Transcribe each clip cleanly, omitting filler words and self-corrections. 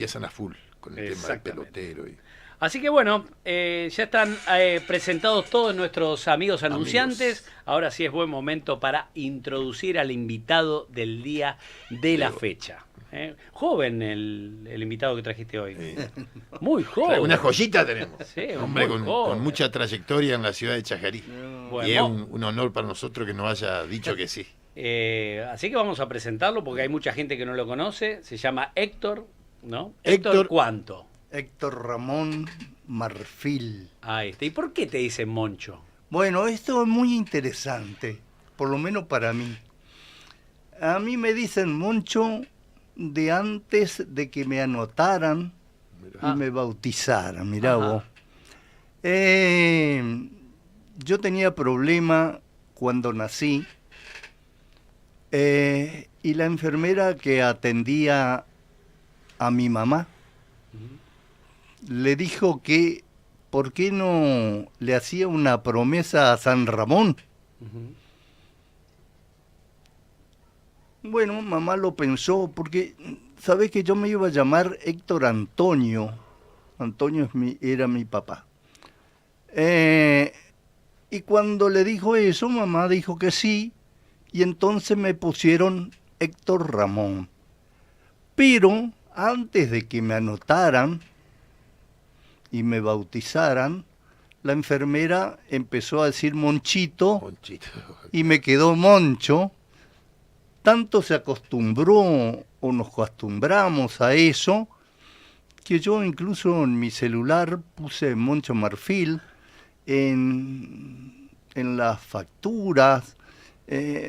empiezan a full con el tema del pelotero. Así que bueno, ya están presentados todos nuestros amigos anunciantes. Ahora sí es buen momento para introducir al invitado del día de la fecha. Joven el invitado que trajiste hoy. Muy joven. Una joyita tenemos. Sí, hombre con mucha trayectoria en la ciudad de Chajarí. Bueno, y es un honor para nosotros que nos haya dicho que sí. Así que vamos a presentarlo porque hay mucha gente que no lo conoce. Se llama Héctor, ¿no? Héctor ¿cuánto? Héctor Ramón Marfil. Ahí está. ¿Y por qué te dicen Moncho? Bueno, esto es muy interesante, por lo menos para mí. A mí me dicen Moncho de antes de que me anotaran y me bautizaran, mirá vos. Yo tenía problema cuando nací y la enfermera que atendía a mi mamá le dijo que por qué no le hacía una promesa a San Ramón. Bueno, mamá lo pensó porque, ¿sabés que yo me iba a llamar Héctor Antonio? Antonio era mi papá. Y cuando le dijo eso, mamá dijo que sí, y entonces me pusieron Héctor Ramón. Pero antes de que me anotaran y me bautizaran, la enfermera empezó a decir Monchito. Y me quedó Moncho. Tanto se acostumbró o nos acostumbramos a eso, que yo incluso en mi celular puse Moncho Marfil en las facturas.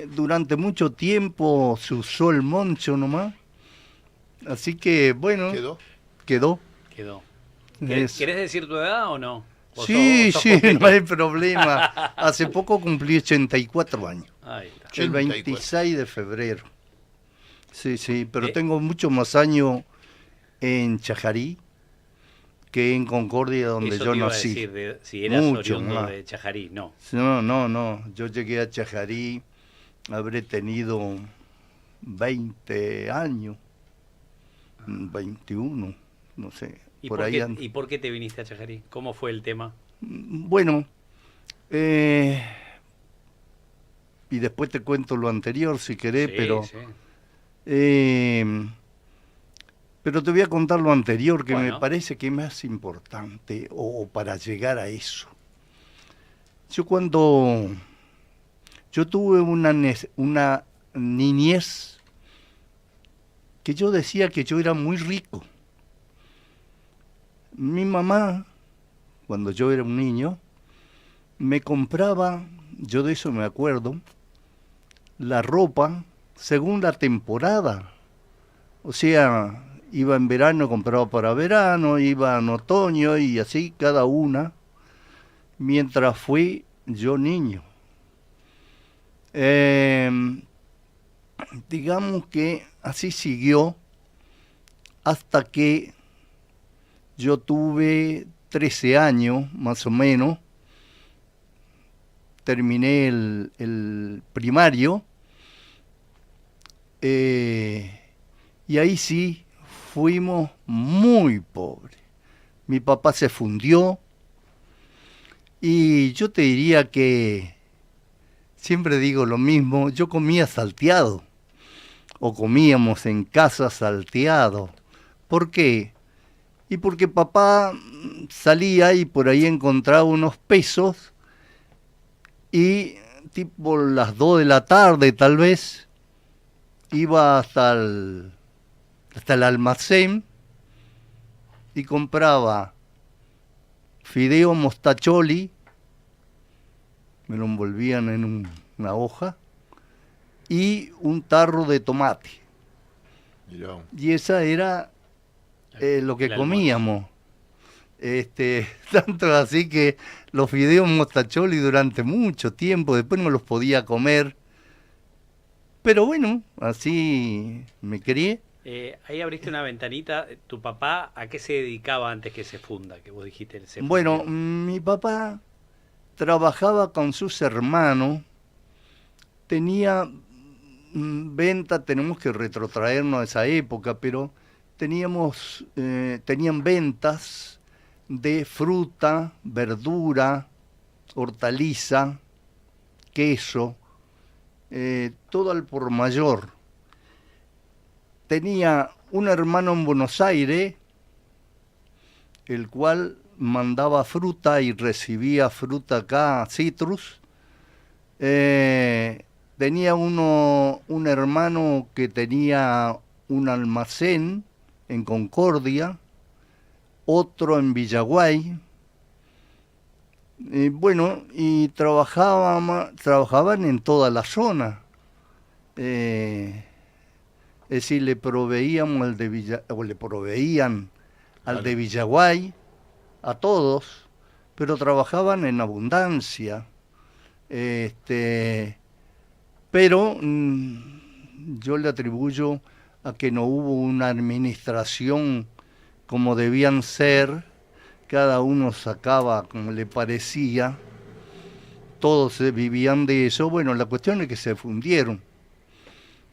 Durante mucho tiempo se usó el Moncho nomás. Así que, bueno, quedó. ¿Querés decir tu edad o no? Sí, no hay problema. Hace poco cumplí 84 años. Ahí está. El 26 de febrero. Sí, pero tengo muchos más años en Chajarí que en Concordia, donde Eso yo te iba nací. A decir si eras oriundo de Chajarí, no. No. Yo llegué a Chajarí, habré tenido 20 años, 21, no sé. ¿Y por qué te viniste a Chajarí? ¿Cómo fue el tema? Bueno, y después te cuento lo anterior si querés, pero te voy a contar lo anterior que me parece que es más importante o para llegar a eso. Yo tuve una niñez que yo decía que yo era muy rico. Mi mamá, cuando yo era un niño, me compraba, yo de eso me acuerdo, la ropa según la temporada. O sea, iba en verano, compraba para verano, iba en otoño y así cada una, mientras fui yo niño. Digamos que así siguió hasta que yo tuve 13 años, más o menos, terminé el primario, y ahí sí fuimos muy pobres. Mi papá se fundió, y yo te diría que, siempre digo lo mismo, yo comía salteado, o comíamos en casa salteado. ¿Por qué? Y porque papá salía y por ahí encontraba unos pesos y tipo las 2 de la tarde tal vez iba hasta el almacén y compraba fideo mostacholi, me lo envolvían en una hoja, y un tarro de tomate. Y esa era lo que comíamos. Tanto así que los fideos mostacholi durante mucho tiempo, después no los podía comer. Pero bueno, así me crié. Ahí abriste una ventanita. ¿Tu papá a qué se dedicaba antes que se funda? Que vos dijiste. Bueno, mi papá trabajaba con sus hermanos, tenía venta, tenemos que retrotraernos a esa época, pero tenían ventas de fruta, verdura, hortaliza, queso, todo al por mayor. Tenía un hermano en Buenos Aires, el cual mandaba fruta y recibía fruta acá, citrus. Tenía un hermano que tenía un almacén en Concordia, otro en Villaguay. Bueno, y trabajaban en toda la zona. Es decir, le proveían al de Villaguay, a todos, pero trabajaban en abundancia. Pero yo le atribuyo a que no hubo una administración como debían ser, cada uno sacaba como le parecía, todos vivían de eso. Bueno, la cuestión es que se fundieron,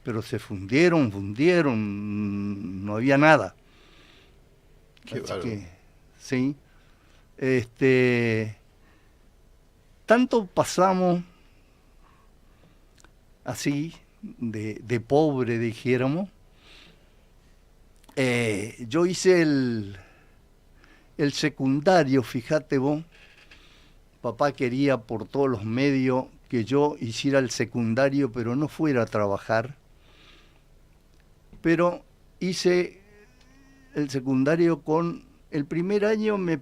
pero se fundieron, no había nada. Qué Así bárbaro. que, sí, tanto pasamos así, de pobre, dijéramos. Yo hice el secundario, fíjate vos. Papá quería por todos los medios que yo hiciera el secundario, pero no fuera a trabajar. Pero hice el secundario con... El primer año me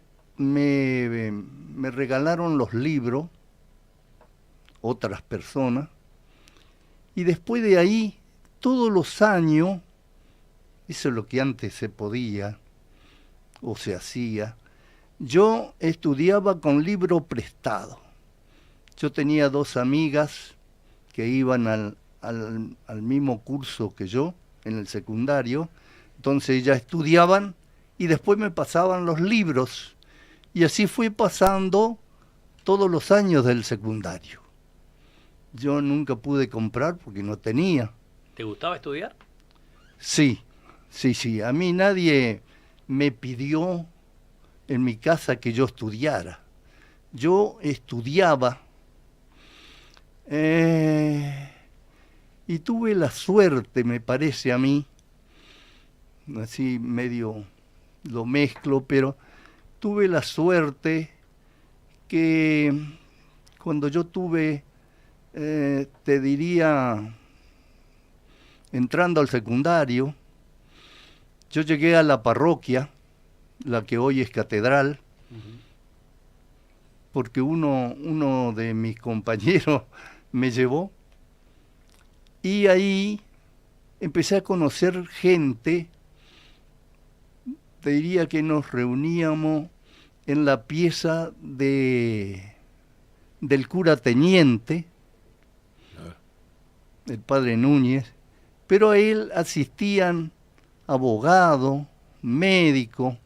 regalaron los libros, otras personas, y después de ahí, todos los años, eso es lo que antes se podía o se hacía, yo estudiaba con libro prestado. Yo tenía 2 amigas que iban al mismo curso que yo, en el secundario, entonces ellas estudiaban y después me pasaban los libros, y así fui pasando todos los años del secundario. Yo nunca pude comprar porque no tenía. ¿Te gustaba estudiar? Sí. A mí nadie me pidió en mi casa que yo estudiara. Yo estudiaba y tuve la suerte, me parece a mí, así medio lo mezclo, pero tuve la suerte que cuando yo tuve, te diría, entrando al secundario, yo llegué a la parroquia, la que hoy es catedral, porque uno de mis compañeros me llevó, y ahí empecé a conocer gente. Te diría que nos reuníamos en la pieza del cura teniente, el padre Núñez, pero a él asistían abogados, médicos.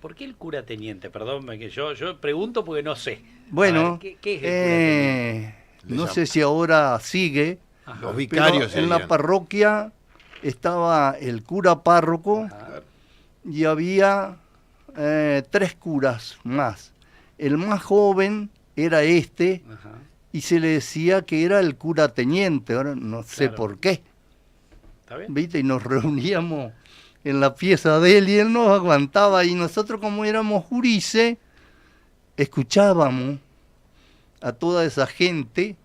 ¿Por qué el cura teniente? Perdón, que yo pregunto porque no sé. Bueno, ¿qué es el cura teniente? no sé si ahora sigue, Ajá. Los pero vicarios en la serían. parroquia estaba el cura párroco. Ajá. Y había 3 curas más. El más joven era Ajá. y se le decía que era el cura teniente. Ahora no sé Claro. por qué, ¿Está bien? ¿viste? Y nos reuníamos en la pieza de él y él nos aguantaba, y nosotros, como éramos jurises, escuchábamos a toda esa gente,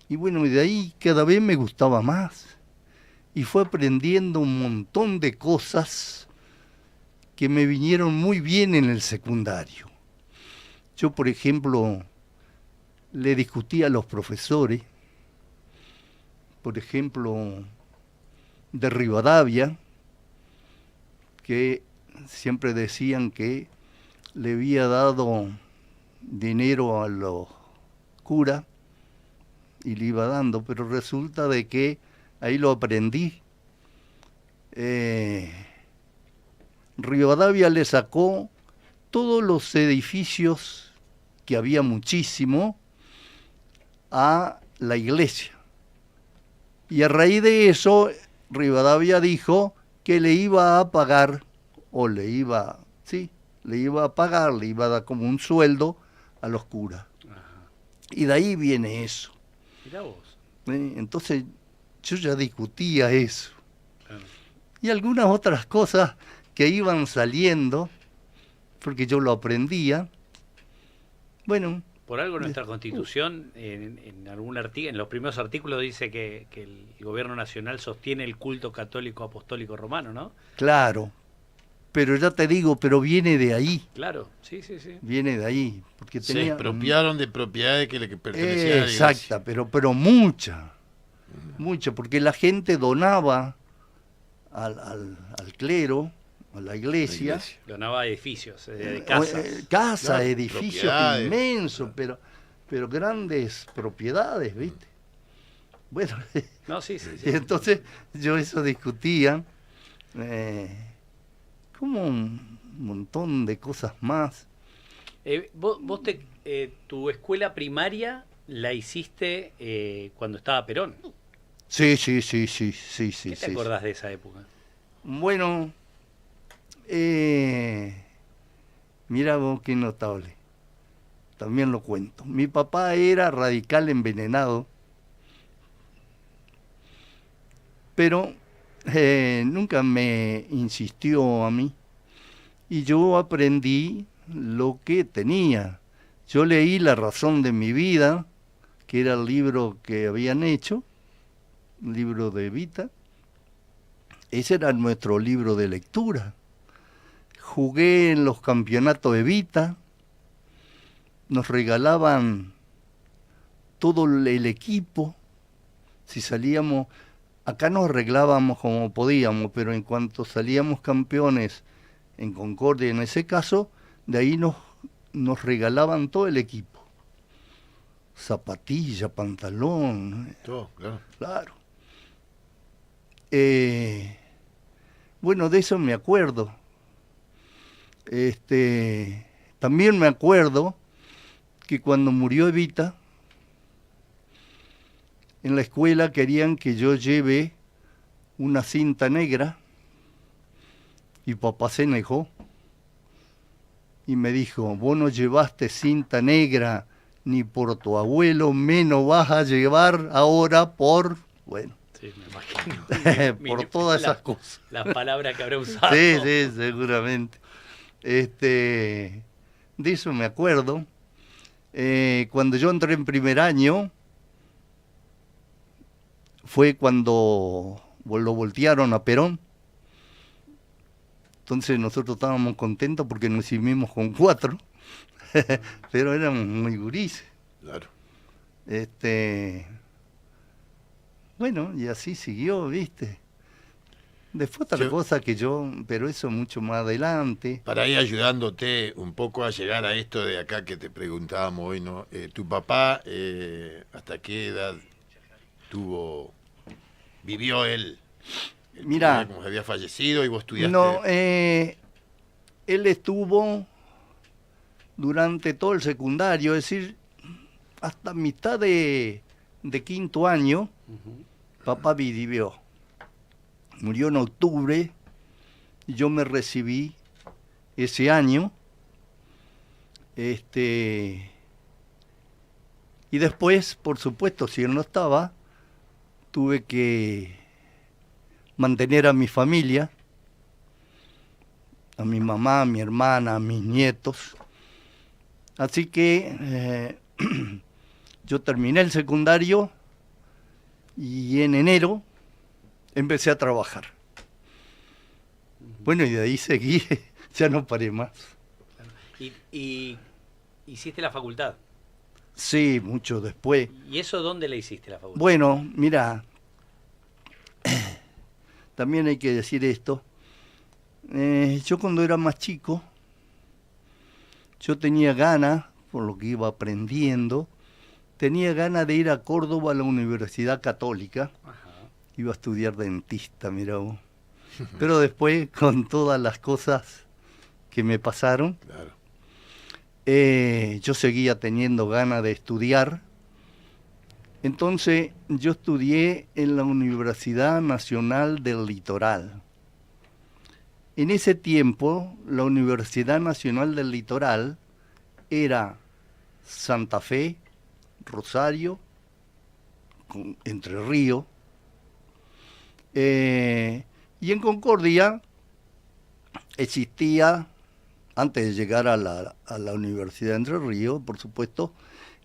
y bueno, y de ahí cada vez me gustaba más. Y fue aprendiendo un montón de cosas que me vinieron muy bien en el secundario. Yo, por ejemplo, le discutía a los profesores, por ejemplo, de Rivadavia, que siempre decían que le había dado dinero a los curas y le iba dando, pero resulta de que ahí lo aprendí. Rivadavia le sacó todos los edificios, que había muchísimo, a la iglesia. Y a raíz de eso, Rivadavia dijo que le iba a pagar, o le iba a pagar, le iba a dar como un sueldo a los curas. Ajá. Y de ahí viene eso. Mirá vos. Entonces yo ya discutía eso. Claro. Y algunas otras cosas que iban saliendo, porque yo lo aprendía. Bueno, Por algo nuestra Constitución, en algún en los primeros artículos dice que el gobierno nacional sostiene el culto católico apostólico romano, ¿no? claro, pero ya te digo, pero viene de ahí, Claro, sí, sí, sí. viene de ahí. Porque Se tenía, expropiaron de propiedades que le pertenecían a la iglesia. exacta, pero mucha, porque la gente donaba al clero, a la iglesia. Donaba edificios, de casas. Casas, Claro, edificios propiedades. inmensos, pero grandes propiedades, ¿viste? Bueno, No, sí, sí, y sí. entonces yo eso discutía, como un montón de cosas más. Tu escuela primaria la hiciste cuando estaba Perón. Sí. ¿Qué te acordás de esa época? Bueno, mira vos qué notable. También lo cuento. Mi papá era radical envenenado, pero nunca me insistió a mí. Y yo aprendí lo que tenía. Yo leí La razón de mi vida, que era el libro que habían hecho, un libro de Evita. Ese era nuestro libro de lectura. Jugué en los campeonatos Evita, nos regalaban todo el equipo. Si salíamos, acá nos arreglábamos como podíamos, pero en cuanto salíamos campeones en Concordia, en ese caso, de ahí nos regalaban todo el equipo. Zapatilla, pantalón, Todo, claro. claro. Bueno, de eso me acuerdo. También me acuerdo que cuando murió Evita, en la escuela querían que yo lleve una cinta negra y papá se negó y me dijo, vos no llevaste cinta negra ni por tu abuelo, menos vas a llevar ahora por, bueno, Sí, me imagino. por todas esas cosas. Las palabras que habrá usado. Sí, seguramente. De eso me acuerdo. Cuando yo entré en primer año, fue cuando lo voltearon a Perón. Entonces nosotros estábamos contentos porque nos hicimos con 4, pero éramos muy gurises. Claro. Bueno, y así siguió, ¿viste? Después otra Yo- cosa que pero eso mucho más adelante. Para ir ayudándote un poco a llegar a esto de acá que te preguntábamos hoy, ¿no? Tu papá, ¿hasta qué edad vivió él? Mirá. Como que había fallecido y vos estudiaste. No, él estuvo durante todo el secundario, es decir, hasta mitad de quinto año, Ujú. papá vivió. Murió en octubre, y yo me recibí ese año. Y después, por supuesto, si él no estaba, tuve que mantener a mi familia, a mi mamá, a mi hermana, a mis nietos. Así que yo terminé el secundario y en enero empecé a trabajar. Bueno, y de ahí seguí, ya no paré más. Y hiciste la facultad. Sí, mucho después. ¿Y eso dónde le hiciste la facultad? Bueno, mira, también hay que decir esto. Yo cuando era más chico, yo tenía ganas, por lo que iba aprendiendo, tenía ganas de ir a Córdoba a la Universidad Católica. Ajá. Iba a estudiar dentista, mira vos. Pero después, con todas las cosas que me pasaron, Claro. yo seguía teniendo ganas de estudiar. Entonces, yo estudié en la Universidad Nacional del Litoral. En ese tiempo, la Universidad Nacional del Litoral era Santa Fe, Rosario, Entre Ríos, y en Concordia existía, antes de llegar a la Universidad de Entre Ríos, por supuesto,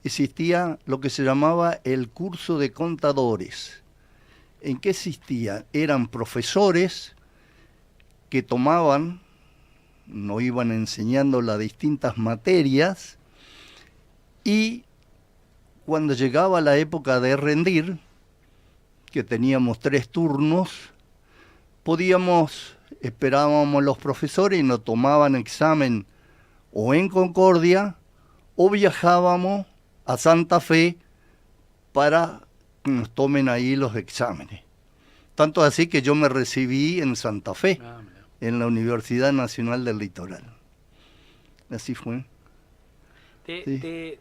existía lo que se llamaba el curso de contadores. ¿En qué existía? Eran profesores que tomaban, nos iban enseñando las distintas materias, y cuando llegaba la época de rendir, que teníamos 3 turnos, esperábamos los profesores y nos tomaban examen o en Concordia o viajábamos a Santa Fe para que nos tomen ahí los exámenes. Tanto así que yo me recibí en Santa Fe, en la Universidad Nacional del Litoral. Así fue. Te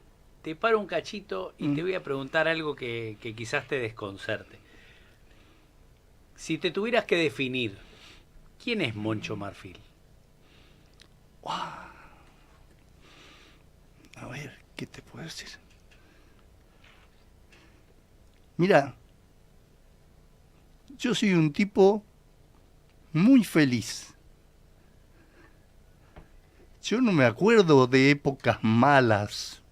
paro un cachito y te voy a preguntar algo que quizás te desconcerte. Si te tuvieras que definir, ¿quién es Moncho Marfil? A ver, ¿qué te puedo decir? Mira, yo soy un tipo muy feliz. Yo no me acuerdo de épocas malas.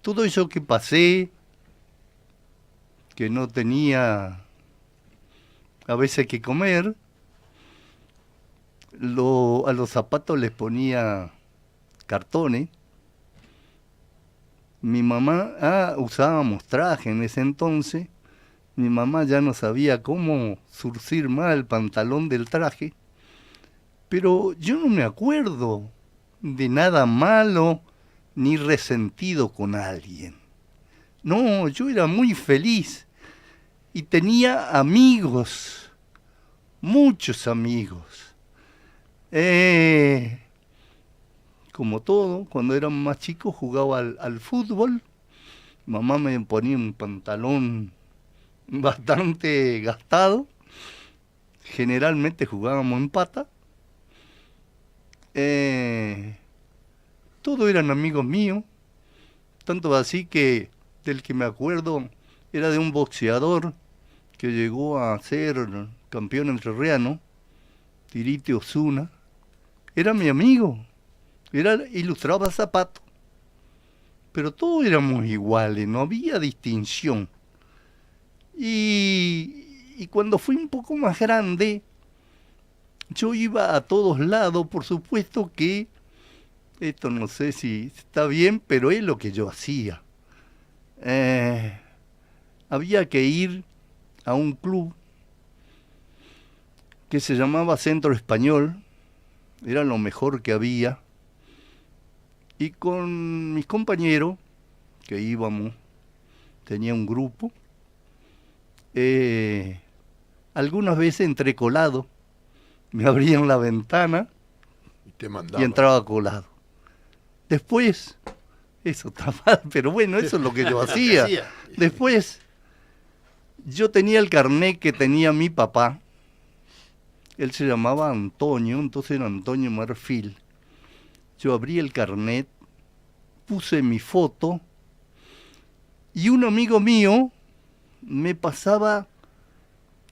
Todo eso que pasé, que no tenía a veces que comer, a los zapatos les ponía cartones. Mi mamá, usábamos traje en ese entonces. Mi mamá ya no sabía cómo zurcir mal el pantalón del traje. Pero yo no me acuerdo de nada malo ni resentido con alguien. No, yo era muy feliz y tenía amigos, muchos amigos. Como todo, cuando era más chico jugaba al fútbol. Mamá me ponía un pantalón bastante gastado. Generalmente jugábamos en pata. Todos eran amigos míos, tanto así que del que me acuerdo era de un boxeador que llegó a ser campeón entrerriano, Tirite Osuna. Era mi amigo, ilustraba zapatos, pero todos éramos iguales, no había distinción. Y cuando fui un poco más grande, yo iba a todos lados, por supuesto que, esto no sé si está bien, pero es lo que yo hacía. Había que ir a un club que se llamaba Centro Español, era lo mejor que había, y con mis compañeros, que íbamos, tenía un grupo, algunas veces entré colado, me abrían la ventana y entraba colado. Después, eso está mal, pero bueno, eso es lo que yo hacía. Después, yo tenía el carnet que tenía mi papá. Él se llamaba Antonio, entonces era Antonio Marfil. Yo abrí el carnet, puse mi foto y un amigo mío me pasaba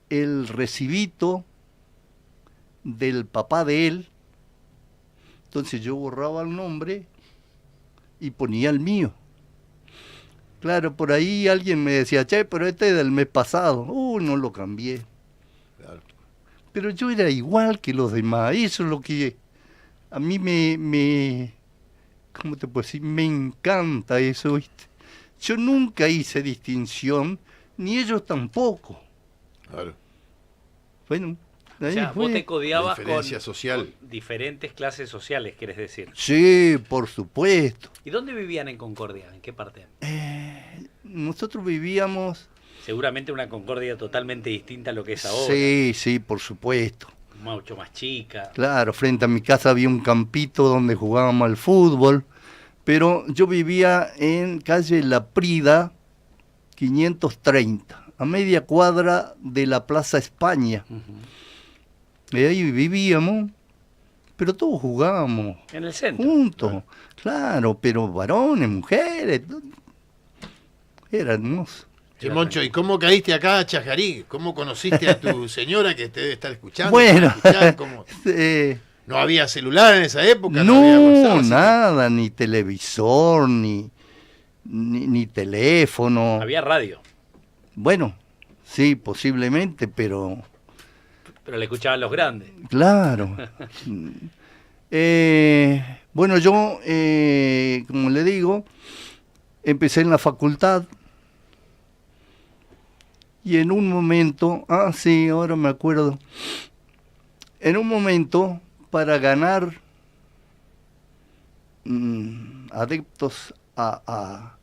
el recibito del papá de él. Entonces yo borraba el nombre y ponía el mío. Claro, por ahí alguien me decía, che, pero este es del mes pasado. No lo cambié. Claro. Pero yo era igual que los demás. Eso es lo que a mí ¿cómo te puedo decir? Me encanta eso, ¿viste? Yo nunca hice distinción, ni ellos tampoco. Claro. Bueno, o sea, vos te codiabas con social. Diferentes clases sociales, ¿querés decir? Sí, por supuesto. ¿Y dónde vivían en Concordia? ¿En qué parte? Nosotros vivíamos... Seguramente una Concordia totalmente distinta a lo que es ahora. Sí, por supuesto. Mucho más chica. Claro, frente a mi casa había un campito donde jugábamos al fútbol, pero yo vivía en calle La Prida, 530, a media cuadra de la Plaza España. Y ahí vivíamos, pero todos jugábamos En el centro. juntos, claro, pero varones, mujeres, era hermoso. Che, Moncho, ¿y cómo caíste acá a Chajarí? ¿Cómo conociste a tu señora que te debe estar escuchando? Bueno, ¿Cómo? eh, ¿No había celular en esa época? no, había WhatsApp, así? nada, ni televisor, ni teléfono. Había radio, Bueno, sí, posiblemente, pero pero le escuchaban los grandes. claro. Bueno, yo, como le digo, empecé en la facultad y en un momento, sí, ahora me acuerdo, en un momento para ganar adeptos a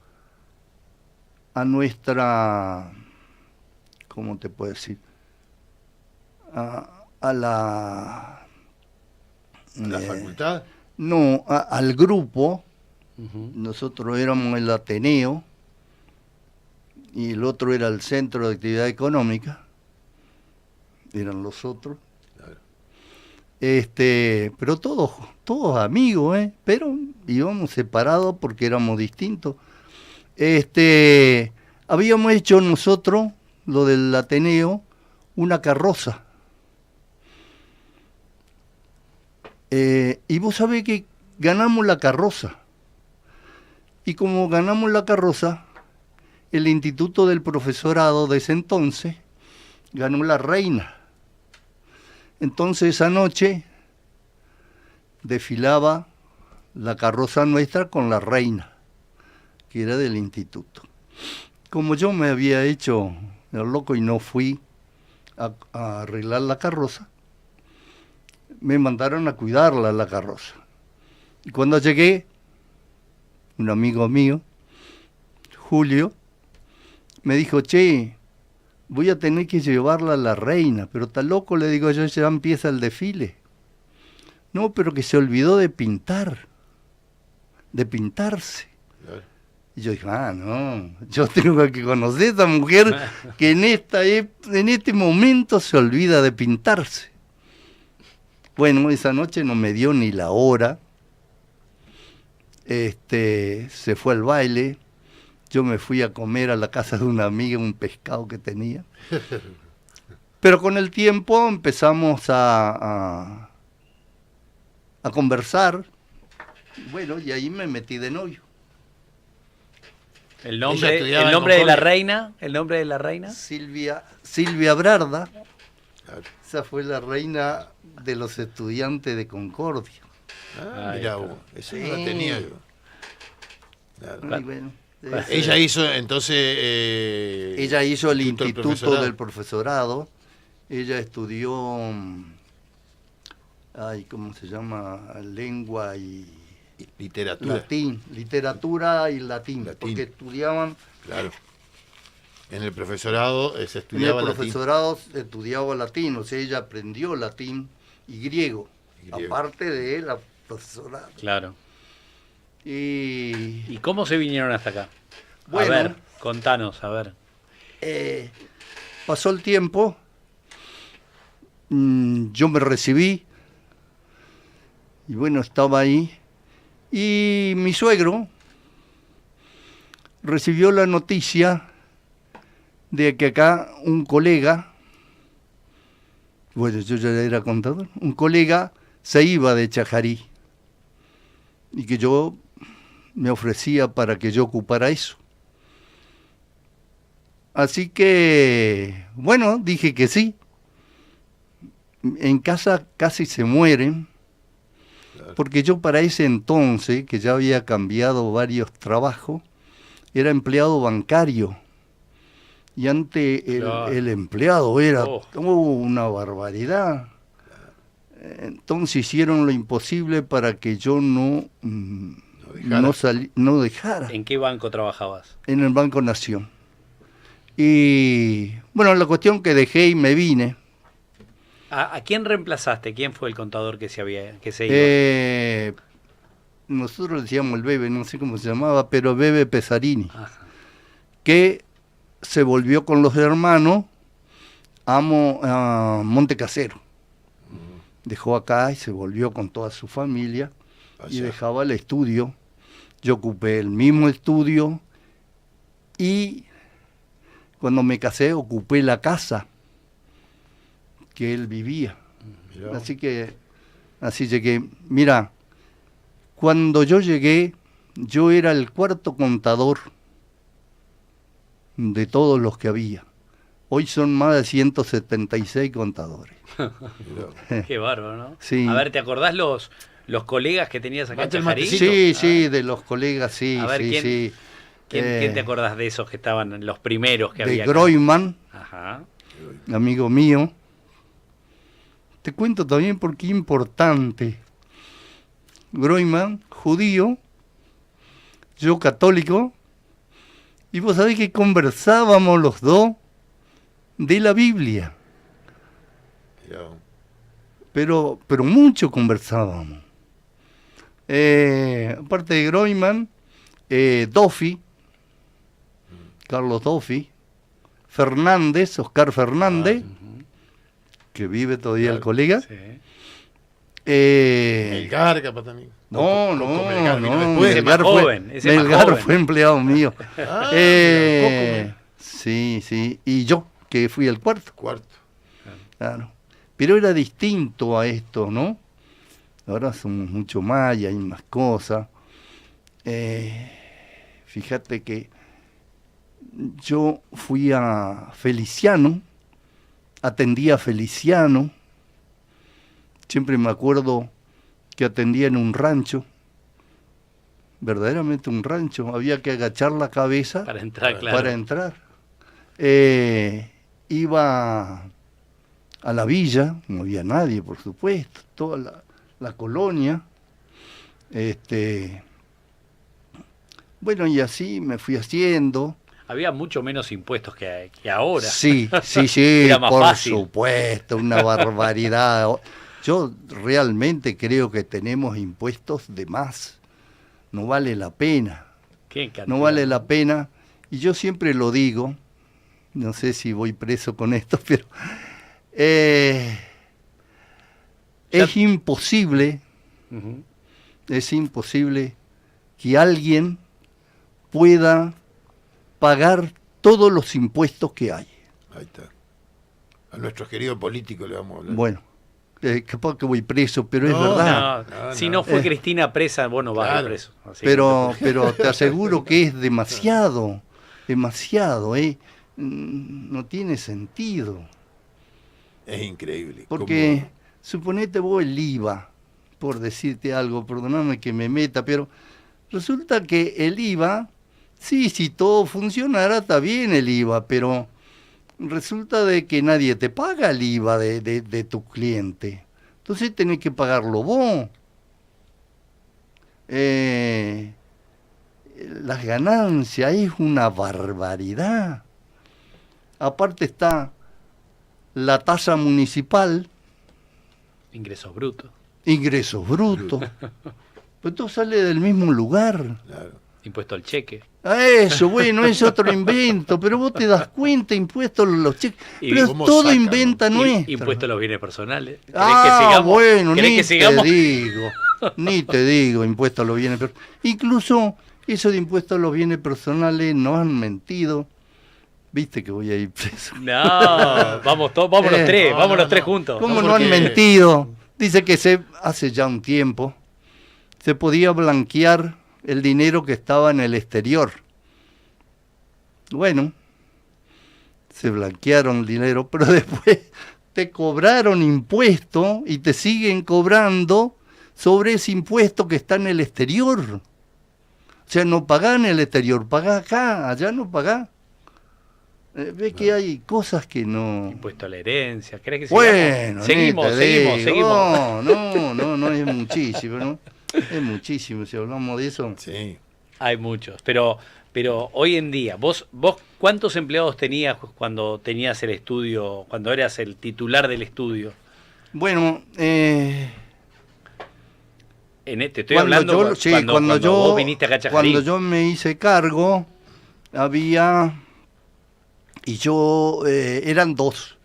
nuestra, ¿cómo te puedo decir? A la... ¿La facultad? No, al grupo. Ujú. Nosotros éramos el Ateneo y el otro era el Centro de Actividad Económica. Eran los otros. Claro. Pero todos amigos, pero íbamos separados porque éramos distintos. Habíamos hecho nosotros, lo del Ateneo, una carroza. Y vos sabés que ganamos la carroza. Y como ganamos la carroza, el Instituto del Profesorado de ese entonces ganó la reina. Entonces esa noche desfilaba la carroza nuestra con la reina, que era del instituto. Como yo me había hecho el loco y no fui a arreglar la carroza, me mandaron a cuidarla la carroza. Y cuando llegué, un amigo mío, Julio, me dijo, che, voy a tener que llevarla a la reina, pero está loco, le digo yo, ya empieza el desfile. No, pero que se olvidó de pintarse. Claro. Y yo dije, no, yo tengo que conocer a esa mujer que en este momento se olvida de pintarse. Bueno, esa noche no me dio ni la hora. Se fue al baile. Yo me fui a comer a la casa de una amiga un pescado que tenía. Pero con el tiempo empezamos a conversar. Bueno, y ahí me metí de novio. El Ella nombre estudiaba en de la Concordia. reina, el nombre de la reina. Silvia Brarda. Claro. Esa fue la reina de los estudiantes de Concordia. Ahí Mirá está. vos, eso no la tenía yo. Claro. Y bueno, Ella hizo entonces... ella hizo el Instituto del Instituto Profesorado. del Profesorado. Ella estudió, ¿cómo se llama? Lengua y Literatura. literatura y latín, Latín. porque estudiaban, Claro. En el profesorado se en el estudiaba latín. profesorado estudiaba latín, o sea, ella aprendió latín y griego, Griego. aparte de la profesorado. Claro. Y ¿Y cómo se vinieron hasta acá? Bueno. A ver, contanos, a ver. pasó el tiempo, yo me recibí, y bueno, estaba ahí, y mi suegro recibió la noticia de que acá un colega, bueno, yo ya era contador, un colega se iba de Chajarí, y que yo me ofrecía para que yo ocupara eso. Así que, bueno, dije que sí. En casa casi se mueren, porque yo para ese entonces, que ya había cambiado varios trabajos, era empleado bancario. Y antes Claro. el empleado era Oh. una barbaridad. Entonces hicieron lo imposible para que yo no dejara ¿En qué banco trabajabas? en el Banco Nación. Y bueno, la cuestión que dejé y me vine. ¿A quién reemplazaste? ¿Quién fue el contador que se iba? Nosotros decíamos el Bebe, no sé cómo se llamaba, pero Bebe Pesarini, Ajá. que se volvió con los hermanos a Montecasero. dejó acá y se volvió con toda su familia y Allá. dejaba el estudio. Yo ocupé el mismo estudio y cuando me casé ocupé la casa que él vivía. Mirá. Así llegué. Mira, cuando yo llegué, yo era el cuarto contador de todos los que había. Hoy son más de 176 contadores. Mirá. Qué bárbaro, ¿no? Sí. A ver, ¿te acordás los colegas que tenías acá en Mate el Chajarí? matecito. Sí, Ah, sí, de los colegas, sí, A ver, sí, ¿quién- sí. ¿Quién te acordás de esos que estaban los primeros que De había acá? Groyman, Ajá. amigo mío. Te cuento también porque es importante. Groyman, judío, yo católico, y vos sabés que conversábamos los dos de la Biblia, Mirá. pero mucho conversábamos. Aparte de Groyman, Doffi, Carlos Doffi, Fernández, Oscar Fernández, que vive todavía el Claro. colega. Sí. Melgar, capaz también. No, Coco Melgar vino no, después. Ese más joven, ese más Melgar joven. fue empleado mío. Ah, Eh, sí, sí, y yo, que fui el cuarto, Cuarto. claro. Pero era distinto a esto, ¿no? Ahora somos mucho más y hay más cosas. Fíjate que yo fui a Feliciano, atendí a Feliciano, siempre me acuerdo que atendía en un rancho, verdaderamente un rancho, había que agachar la cabeza Para entrar, claro. para entrar. Iba a la villa, no había nadie, por supuesto, toda la colonia. Bueno, y así me fui haciendo. Había mucho menos impuestos que ahora. Sí, sí, sí, Era más por fácil. supuesto, una barbaridad. Yo realmente creo que tenemos impuestos de más. No vale la pena. Qué cantidad. No vale la pena. Y yo siempre lo digo, no sé si voy preso con esto, pero es imposible Ujú. que alguien pueda pagar todos los impuestos que hay. Ahí está. A nuestro querido político le vamos a hablar. Bueno, capaz que voy preso, pero es No, verdad. No, si no fue Cristina presa, vos no vas a ir Claro. preso. Así que Pero te aseguro que es demasiado, no tiene sentido. Es increíble. Porque suponete vos el IVA, por decirte algo, perdóname que me meta, pero resulta que el IVA, sí, si todo funcionara, está bien el IVA, pero resulta de que nadie te paga el IVA de tu cliente. Entonces tenés que pagarlo vos. Las ganancias es una barbaridad. Aparte está la tasa municipal, ingresos brutos. ingresos brutos. Pero todo sale del mismo lugar. Claro. Impuesto al cheque. Eso, bueno, es otro invento, pero vos te das cuenta, impuestos los cheques. ¿Y Pero es cómo todo sacan, inventa nuestro. Impuesto a los bienes personales. ¿Querés Ah, que sigamos? bueno, ¿Querés ni que sigamos? ni te digo, impuestos a los bienes personales. Incluso eso de impuestos a los bienes personales nos han mentido. Viste que voy a ir preso. No, vamos los tres, no, vamos no, los tres no. juntos. ¿Cómo No, no han porque- mentido? Dice que hace ya un tiempo se podía blanquear el dinero que estaba en el exterior. Bueno, se blanquearon el dinero, pero después te cobraron impuesto y te siguen cobrando sobre ese impuesto que está en el exterior. O sea, no pagás en el exterior, pagás acá, allá no pagás. Ves que hay cosas que no... Impuesto a la herencia. ¿Querés que sigamos? Bueno, seguimos, ni te seguimos, digo. seguimos. No, es muchísimo, ¿no? Es muchísimo, si hablamos de eso. Sí. Hay muchos, pero hoy en día, vos ¿cuántos empleados tenías cuando tenías el estudio, cuando eras el titular del estudio? Bueno, Te estoy hablando cuando vos viniste acá a Chajarí. cuando yo me hice cargo, había, y yo, eran dos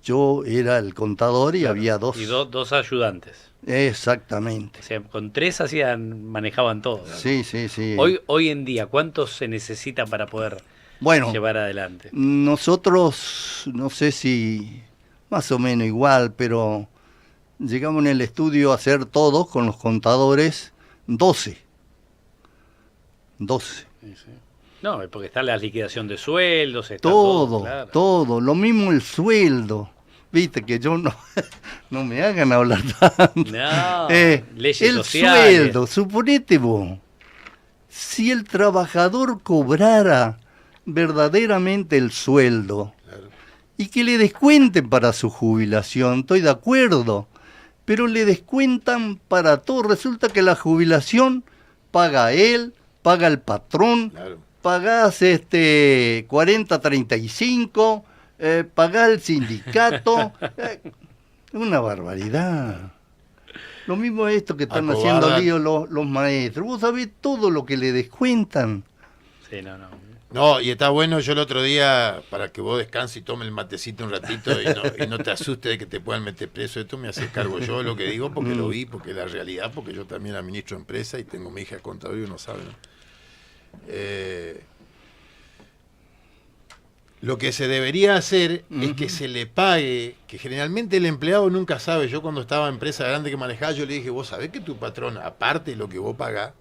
Yo era el contador y Claro. había dos. Y dos ayudantes. Exactamente. O sea, con 3 manejaban todo. ¿no? Sí, sí, sí. Hoy en día, ¿cuántos se necesita para poder Bueno, llevar adelante? nosotros, no sé si más o menos igual, pero llegamos en el estudio a hacer todos con los contadores 12. 12. Sí, sí. No, porque está la liquidación de sueldos, está todo, Todo, claro. todo. Lo mismo el sueldo. Viste que yo no, no me hagan hablar tanto. No, leyes el sociales. sueldo, suponete vos, si el trabajador cobrara verdaderamente el sueldo Claro. y que le descuenten para su jubilación, estoy de acuerdo, pero le descuentan para todo. Resulta que la jubilación paga él, paga el patrón, Claro. pagás 40-35, pagás el sindicato. Una barbaridad. Lo mismo esto que están haciendo Acobardan. lío los maestros. Vos sabés todo lo que le descuentan. Sí, no. No, y está bueno, yo el otro día, para que vos descanses y tomes el matecito un ratito y no te asustes de que te puedan meter preso, esto me hace cargo yo de lo que digo porque lo vi, porque es la realidad, porque yo también administro empresa y tengo mi hija contador y uno sabe, ¿no? Lo que se debería hacer es que se le pague, que generalmente el empleado nunca sabe. Yo cuando estaba en empresa grande que manejaba, yo le dije, vos sabés que tu patrón, aparte de lo que vos pagás,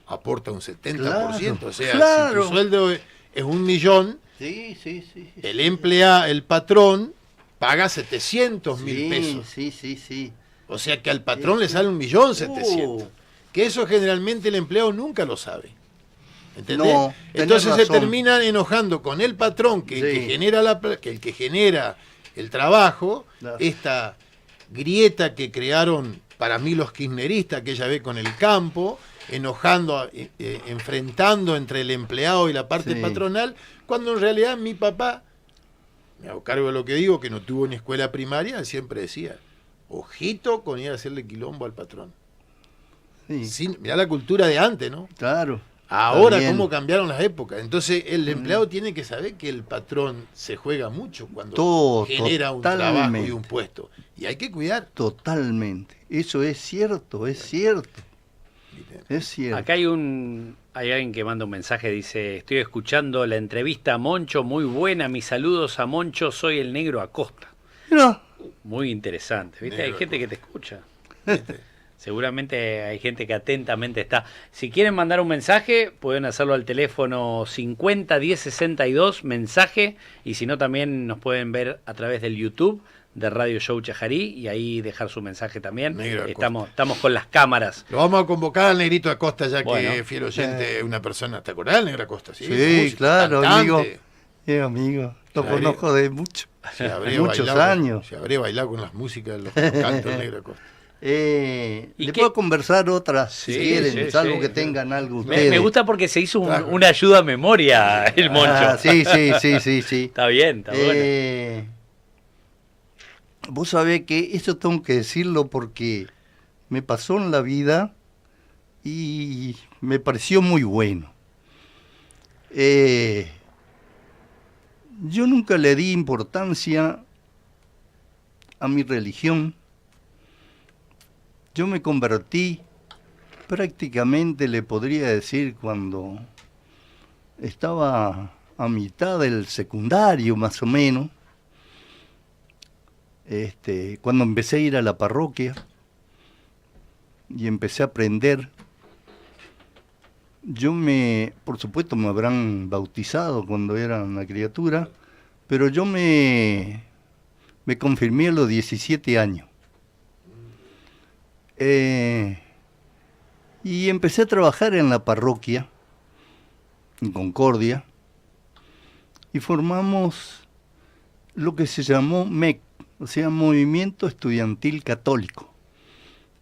aporta un 70%. Claro, O sea, claro. si tu sueldo es 1.000.000, Sí, sí, sí. el patrón paga 700.000 pesos. Sí. O sea que al patrón le sale 1.700.000. Que eso generalmente el empleado nunca lo sabe. ¿Entendés? No, tenés Entonces se razón. terminan enojando con el patrón, que, Sí. el que genera el trabajo, Claro. esta grieta que crearon para mí los kirchneristas, aquella vez con el campo, enojando, enfrentando entre el empleado y la parte Sí. patronal, cuando en realidad mi papá, me hago cargo de lo que digo, que no tuvo ni escuela primaria, él siempre decía, ojito con ir a hacerle quilombo al patrón. Sí, Mirá la cultura de antes, ¿no? claro. Ahora, Está bien. cómo cambiaron las épocas. Entonces, el empleado tiene que saber que el patrón se juega mucho cuando genera un trabajo y Totalmente. un puesto. Y hay que cuidar. Totalmente. Eso es cierto, es cierto. ¿viste? Es cierto. Acá hay alguien que manda un mensaje, dice, estoy escuchando la entrevista a Moncho, muy buena, mis saludos a Moncho, soy el Negro Acosta. Mira, Muy interesante, ¿viste? Negro Hay gente Acosta. que te escucha. ¿Viste? Seguramente hay gente que atentamente está. Si quieren mandar un mensaje, pueden hacerlo al teléfono 50 10 62, mensaje, y si no también nos pueden ver a través del YouTube de Radio Show Chajarí y ahí dejar su mensaje también. Negro Acosta. Estamos con las cámaras. Lo vamos a convocar al Negrito Acosta, ya Bueno. que fiel oyente, una persona. ¿Te acordás del Negro Acosta? sí, músico, claro, cantante. amigo. Amigo, lo Sí. conozco de mucho. Se habría Muchos bailado, años. Se habría bailado con las músicas, los cantos del Negro Acosta. ¿Y Le qué? puedo conversar otras Sí, si quieren, sí, salvo sí. que tengan algo Me ustedes. gusta porque se hizo Claro. una ayuda a memoria el Moncho. Ah, sí. Está bien, está bueno. Vos sabés que eso tengo que decirlo porque me pasó en la vida y me pareció muy bueno. Yo nunca le di importancia a mi religión. Yo me convertí prácticamente, le podría decir, cuando estaba a mitad del secundario, más o menos. Cuando empecé a ir a la parroquia y empecé a aprender, por supuesto me habrán bautizado cuando era una criatura, pero yo me confirmé a los 17 años. Y empecé a trabajar en la parroquia, en Concordia, y formamos lo que se llamó MEC, o sea, Movimiento Estudiantil Católico.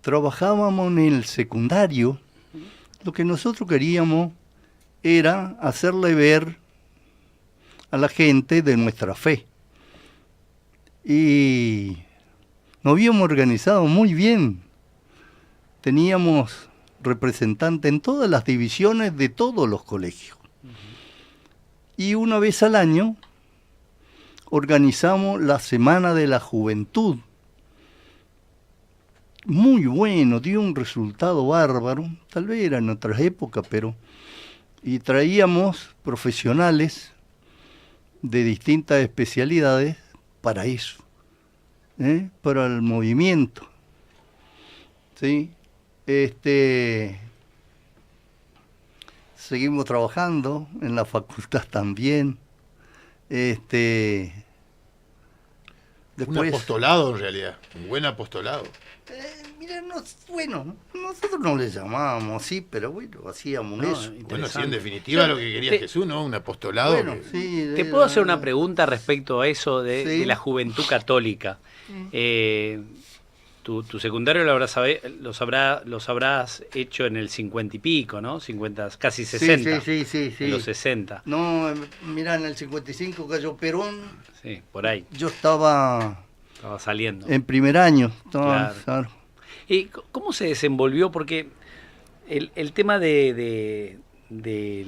Trabajábamos en el secundario. Lo que nosotros queríamos era hacerle ver a la gente de nuestra fe. Y nos habíamos organizado muy bien. Teníamos representantes en todas las divisiones de todos los colegios. Y una vez al año organizamos la Semana de la Juventud. Muy bueno, dio un resultado bárbaro, tal vez era en otras épocas, pero... Y traíamos profesionales de distintas especialidades para eso, para el movimiento. ¿Sí? Seguimos trabajando en la facultad también. Un Después, apostolado en realidad, un buen apostolado. mira, bueno, nosotros no le llamábamos así, pero bueno, hacíamos eso. Bueno, sí, en definitiva lo que quería Jesús, ¿no? Un apostolado. Bueno, sí, ¿Te puedo hacer una pregunta respecto a eso de, Sí. de la juventud católica? Tu secundario los habrás hecho en el 50 y pico, ¿no? 50, casi 60. Sí. En los 60. No, mira, en el 55 cayó Perón, Sí, por ahí. yo estaba Estaba saliendo. en primer año. Claro. Claro. ¿Y cómo se desenvolvió? Porque el tema del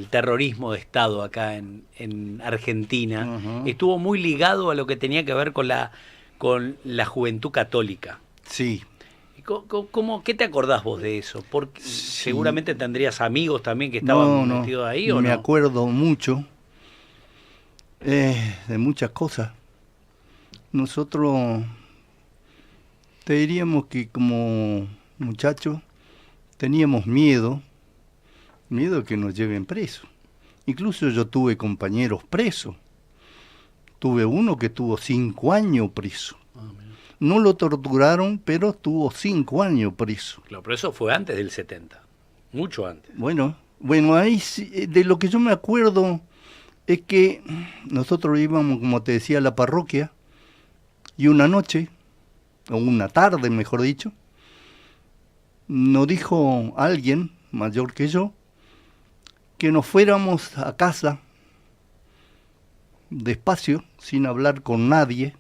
terrorismo de Estado acá en Argentina Ujú. estuvo muy ligado a lo que tenía que ver con la juventud católica. Sí. ¿Qué te acordás vos de eso? Porque Sí. seguramente tendrías amigos también que estaban No, metidos ahí, ¿o me no? acuerdo mucho de muchas cosas. Nosotros te diríamos que como muchachos teníamos miedo de que nos lleven presos. Incluso yo tuve compañeros presos. Tuve uno que tuvo 5 años preso. Ah, mira. No lo torturaron, pero tuvo 5 años preso. Claro, pero eso fue antes del 70, mucho antes. Bueno, ahí de lo que yo me acuerdo es que nosotros íbamos, como te decía, a la parroquia y una noche, o una tarde mejor dicho, nos dijo alguien mayor que yo que nos fuéramos a casa despacio, sin hablar con nadie,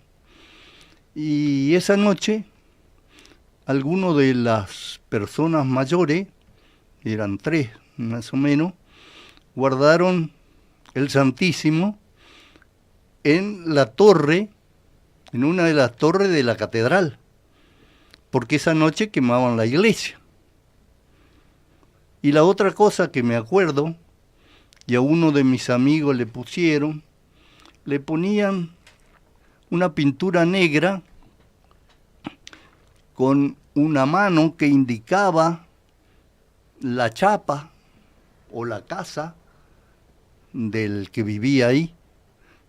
y esa noche algunos de las personas mayores, eran 3 más o menos, guardaron el Santísimo en la torre, en una de las torres de la catedral, porque esa noche quemaban la iglesia. Y la otra cosa que me acuerdo, y a uno de mis amigos le ponían una pintura negra con una mano que indicaba la chapa o la casa del que vivía ahí.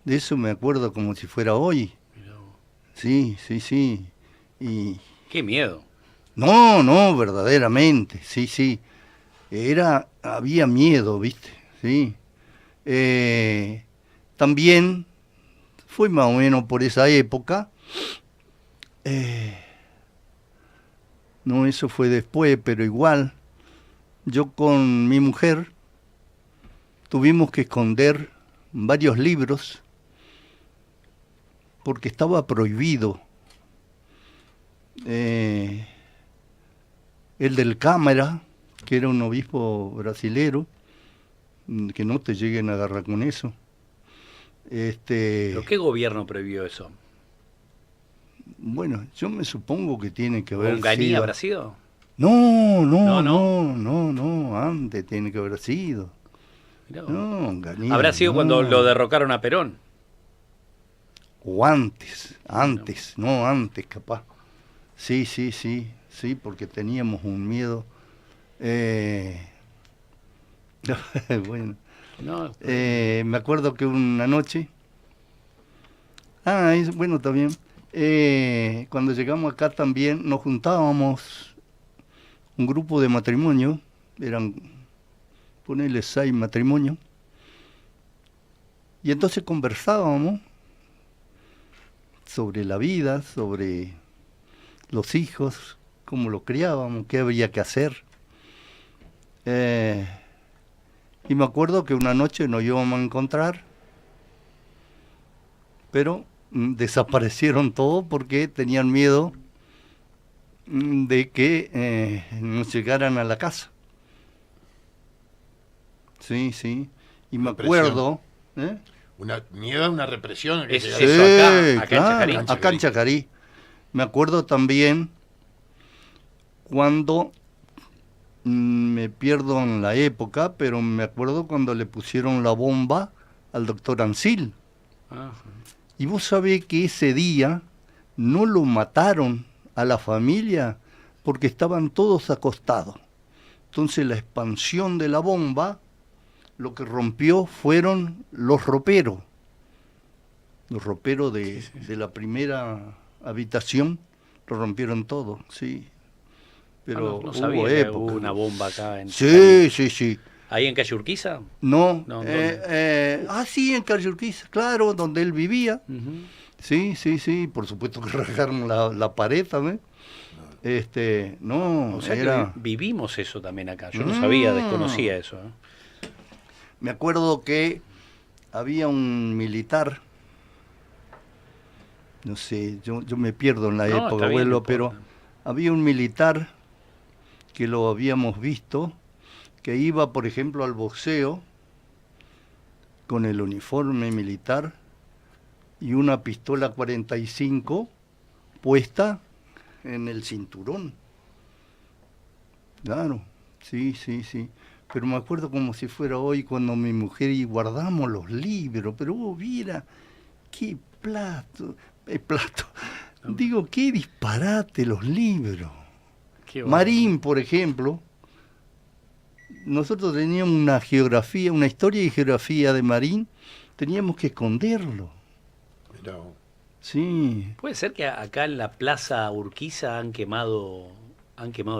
De eso me acuerdo como si fuera hoy. Mirá vos. Sí. Y Qué miedo. no, verdaderamente, sí. Había miedo, ¿viste? Sí. También fue más o menos por esa época. No, eso fue después, pero igual, yo con mi mujer tuvimos que esconder varios libros porque estaba prohibido. El del Cámara, que era un obispo brasilero, que no te lleguen a agarrar con eso. ¿Pero qué gobierno prohibió eso? Bueno, yo me supongo que tiene que ver. ¿Onganía habrá sido? No, No. antes tiene que haber sido. Mirá vos. No, Onganía, Habrá sido no. cuando lo derrocaron a Perón. O antes capaz. Sí, porque teníamos un miedo. Bueno, No, me acuerdo que una noche, bueno, también, cuando llegamos acá también nos juntábamos un grupo de matrimonio, eran, ponele 6 matrimonios, y entonces conversábamos sobre la vida, sobre los hijos, cómo los criábamos, qué había que hacer. Y me acuerdo que una noche nos íbamos a encontrar, pero desaparecieron todos porque tenían miedo de que nos llegaran a la casa. Sí. Y me Una presión. acuerdo, Miedo a una represión. Que Eso llegara- acá en Chacarí. Acá en Chacarí. Me acuerdo también cuando, me pierdo en la época, pero me acuerdo cuando le pusieron la bomba al doctor Ancil. Ah, Y vos sabés que ese día no lo mataron a la familia porque estaban todos acostados. Entonces la expansión de la bomba, lo que rompió fueron los roperos. Los roperos de la primera habitación, lo rompieron todo, sí. Pero no hubo sabía que época. hubo una bomba acá en Sí, sí, sí. ¿Ahí en Calle Urquiza? No, No, sí, en Calle Urquiza, claro, donde él vivía. Ujú. Sí, sí, sí, por supuesto que rajaron la pared también. No, O sea era... que vivimos eso también acá. Yo no sabía, desconocía eso. Me acuerdo que había un militar, no sé, yo me pierdo en la No, época, está bien, abuelo, no pero importa. había un militar que lo habíamos visto, que iba, por ejemplo, al boxeo con el uniforme militar y una pistola 45 puesta en el cinturón. Claro, sí, sí, sí. Pero me acuerdo como si fuera hoy cuando mi mujer y guardamos los libros, pero vos viera, qué plato. Digo, qué disparate los libros. Qué bárbaro. Marín, por ejemplo, nosotros teníamos una geografía, una historia y geografía de Marín, teníamos que esconderlo. Mirá vos. Sí. ¿Puede ser que acá en la Plaza Urquiza han quemado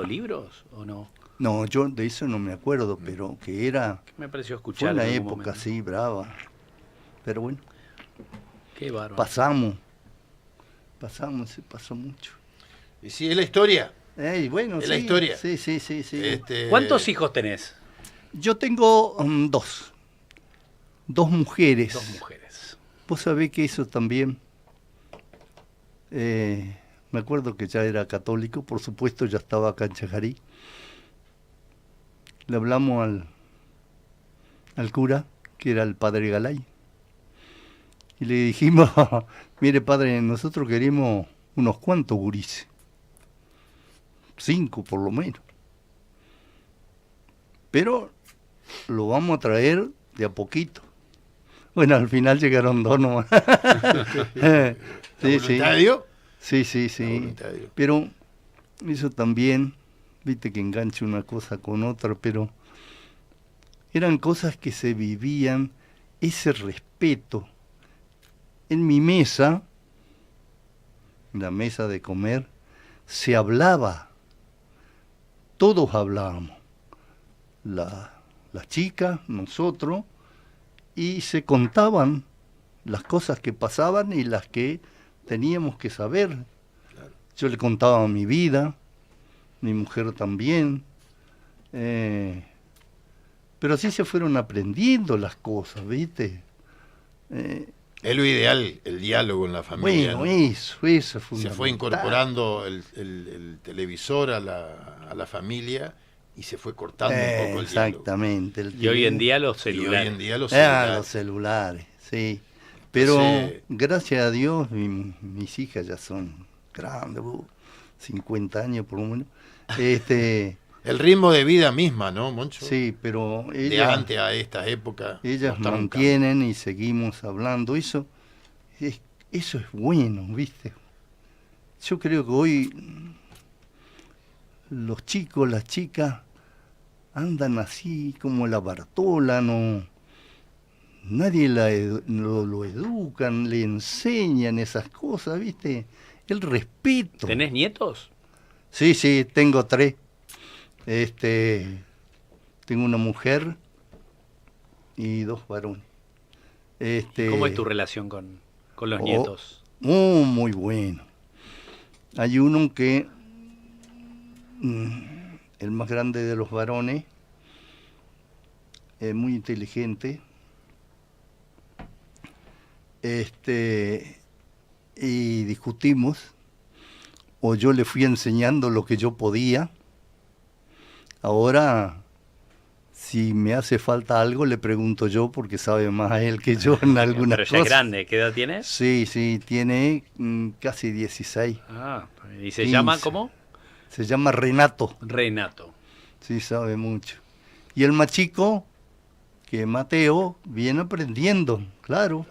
libros o no? No, yo de eso no me acuerdo, pero que era... Me pareció Fue escuchar una en algún época momento. así, brava. Pero bueno, Qué bárbaro. se pasó mucho. Y sí, es la historia. Bueno, Es sí, la historia. Sí, sí, sí, sí. ¿Cuántos hijos tenés? Yo tengo dos mujeres. Dos mujeres. Vos sabés que eso también, me acuerdo que ya era católico, por supuesto ya estaba acá en Chajarí. Le hablamos al cura, que era el padre Galay, y le dijimos, mire padre, nosotros queremos unos cuantos gurises, 5 por lo menos, pero lo vamos a traer de a poquito. Bueno, al final llegaron 2 nomás. ¿La Sí, voluntad de Dios? sí, sí, La sí. voluntad de Dios. Pero eso también, viste que engancha una cosa con otra, pero eran cosas que se vivían, ese respeto. En mi mesa, la mesa de comer, se hablaba, todos hablábamos, las chicas, nosotros, y se contaban las cosas que pasaban y las que teníamos que saber. Claro. Yo le contaba mi vida, mi mujer también, pero así se fueron aprendiendo las cosas, ¿viste? Es lo ideal, el diálogo en la familia. Bueno, ¿no? eso es Se fundamental. fue incorporando el televisor a la familia y se fue cortando un poco el diálogo. Exactamente. Y hoy en día los Y hoy celulares. en día los Los celulares. celulares, sí. Pero Sí. gracias a Dios, mis hijas ya son grandes, 50 años por lo menos. El ritmo de vida misma, ¿no, Moncho? Sí, pero De ellas, antes a estas épocas. ellas mostraron un mantienen y seguimos hablando. Eso es bueno, ¿viste? Yo creo que hoy los chicos, las chicas, andan así como la Bartola, no, nadie lo educan, le enseñan esas cosas, ¿viste? El respeto. ¿Tenés nietos? Sí, sí, tengo 3. Tengo una mujer y 2 varones. ¿Cómo es tu relación con los nietos? Muy bueno. Hay uno que, el más grande de los varones, es muy inteligente, y discutimos, o yo le fui enseñando lo que yo podía. Ahora, si me hace falta algo, le pregunto yo, porque sabe más a él que yo en algunas Pero ya cosas. es grande, ¿qué edad tienes? Sí, tiene casi 16. Ah, ¿y se 15. llama cómo? Se llama Renato. Renato. Sí, sabe mucho. Y el más chico, que Mateo, viene aprendiendo, claro.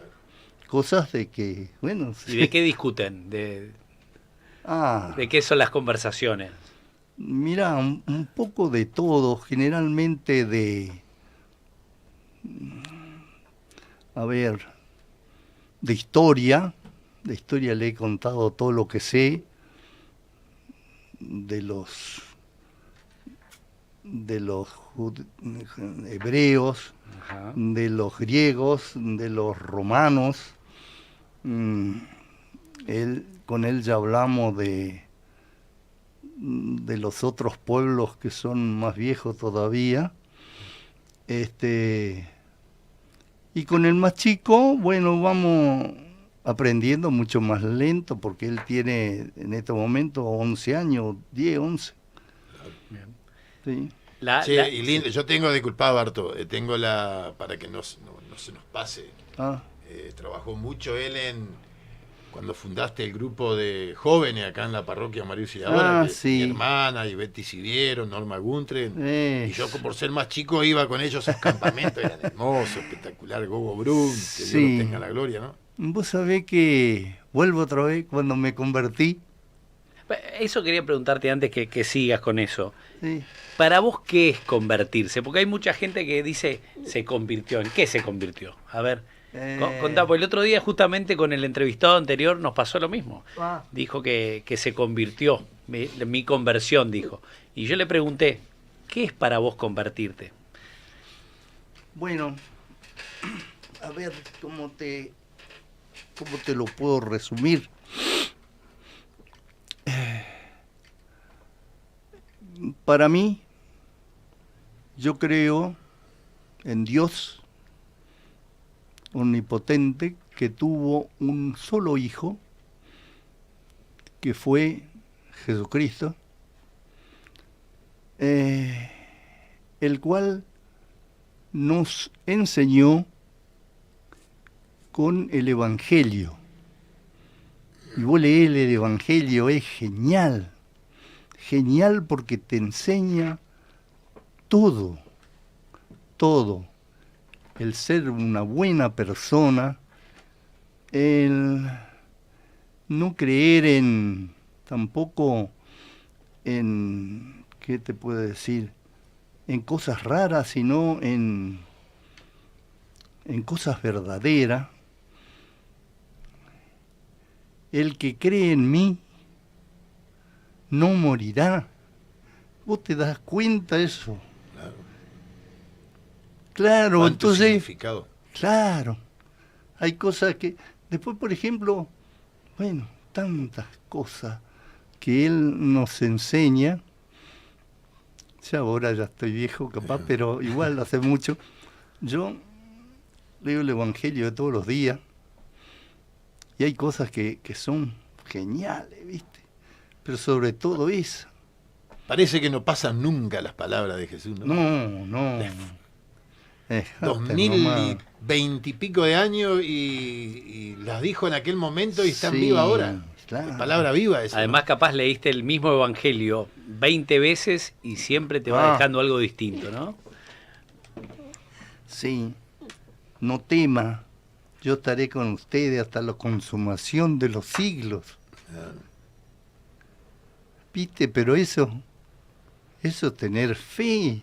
Cosas de que, bueno... ¿Y de qué discuten? ¿De qué son las conversaciones? Mira, un poco de todo, generalmente a ver, de historia le he contado todo lo que sé, de los hebreos, Ajá. de los griegos, de los romanos. Con él ya hablamos de los otros pueblos que son más viejos todavía. Y con el más chico, bueno, vamos aprendiendo mucho más lento, porque él tiene en este momento 11 años, 10, 11. Bien. Sí. Sí, y lindo, yo tengo, disculpá Barto, tengo para que no se nos pase, trabajó mucho él cuando fundaste el grupo de jóvenes acá en la parroquia María Auxiliadora, que sí. mi hermana y Betty Sivieron, Norma Guntren, y yo por ser más chico iba con ellos a esos campamentos, eran hermosos, espectacular, Gogo Brun, que Dios lo tenga la gloria, ¿no? Vos sabés que vuelvo otra vez cuando me convertí. Eso quería preguntarte antes que sigas con eso. Sí. ¿Para vos qué es convertirse? Porque hay mucha gente que dice se convirtió. ¿En qué se convirtió? A ver, contá, porque el otro día justamente con el entrevistado anterior nos pasó lo mismo. Dijo que se convirtió, mi conversión dijo. Y yo le pregunté, ¿qué es para vos convertirte? Bueno, a ver, ¿cómo te lo puedo resumir? Para mí, yo creo en Dios omnipotente, que tuvo un solo hijo, que fue Jesucristo, el cual nos enseñó con el Evangelio. Y vos leés el Evangelio, es genial. Genial porque te enseña todo. El ser una buena persona, el no creer tampoco en, ¿qué te puedo decir? En cosas raras, sino en cosas verdaderas. El que cree en mí no morirá. ¿Vos te das cuenta de eso? Claro, entonces... significado. Claro. Hay cosas que... Después, por ejemplo, bueno, tantas cosas que él nos enseña. Ya ahora ya estoy viejo, capaz, pero igual hace mucho. Yo leo el Evangelio de todos los días y hay cosas que son geniales, ¿viste? Pero sobre todo esa. Parece que no pasan nunca las palabras de Jesús, ¿no? No. 2020 y pico de años y las dijo en aquel momento y están vivas ahora. Claro. Palabra viva esa. Además, capaz leíste el mismo evangelio 20 veces y siempre te va dejando algo distinto, ¿no? Sí. No tema, yo estaré con ustedes hasta la consumación de los siglos. ¿Viste? Pero eso es tener fe.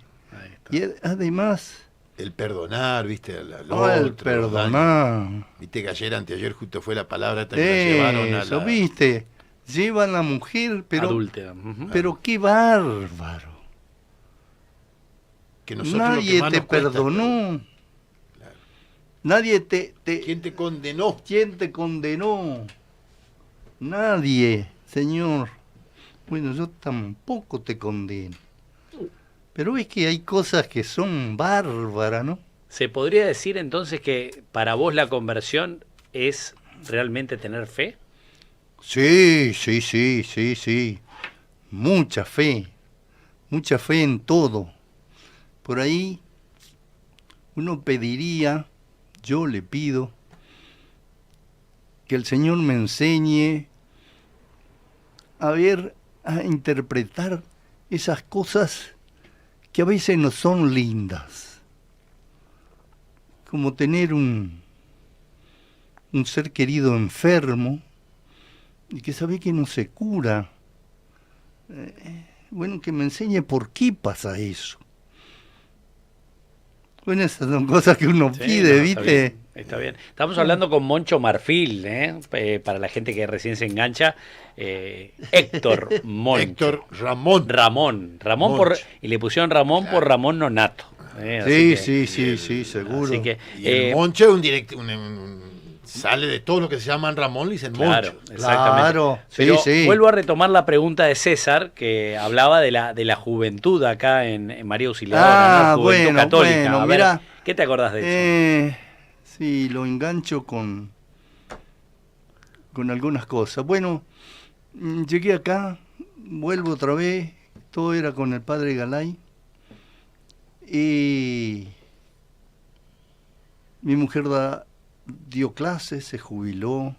Y además... El perdonar, ¿viste? El perdonar. Viste que anteayer justo fue la palabra esta que la llevaron a la... ¿Viste? Llevan a la mujer, pero... Adúltera. Pero qué bárbaro. Que nosotros nadie lo que te perdonó. Claro. Nadie te... ¿Quién te condenó? ¿Quién te condenó? Nadie, Señor. Bueno, yo tampoco te condeno. Pero es que hay cosas que son bárbaras, ¿no? ¿Se podría decir entonces que para vos la conversión es realmente tener fe? Sí. Mucha fe en todo. Por ahí uno pediría, yo le pido, que el Señor me enseñe a ver, a interpretar esas cosas que a veces no son lindas, como tener un ser querido enfermo y que sabe que no se cura. Bueno, que me enseñe por qué pasa eso. Bueno, esas son cosas que uno pide, ¿viste? Está bien. Estamos hablando con Moncho Marfil, para la gente que recién se engancha. Héctor Moncho. Héctor Ramón. Ramón y le pusieron Ramón por Ramón Nonato. Sí, seguro. Así que, Y el Moncho es sale de todo lo que se llaman Ramón, le dicen claro, Moncho. Exactamente. Claro, Pero sí. vuelvo a retomar la pregunta de César, que hablaba de la juventud acá en María Auxiliadora, ¿no? Juventud católica. A ver, mirá, ¿qué te acordás de eso? Sí, lo engancho con algunas cosas. Bueno, llegué acá, vuelvo otra vez, todo era con el padre Galay, y mi mujer dio clases, se jubiló,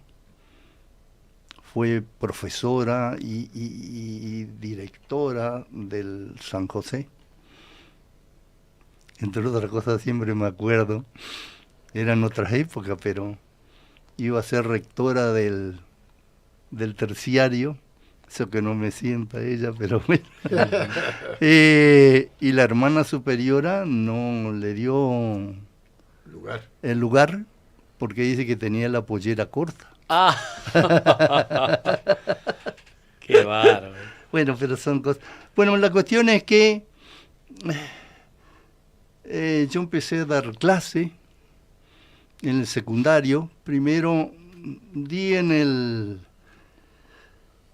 fue profesora y directora del San José. Entre otras cosas, siempre me acuerdo, eran otras épocas, pero iba a ser rectora del terciario, eso que no me sienta ella, pero bueno. Y la hermana superiora no le dio el lugar porque dice que tenía la pollera corta. Ah, qué bárbaro. Bueno, pero son cosas. Bueno, la cuestión es que yo empecé a dar clase en el secundario. Primero di en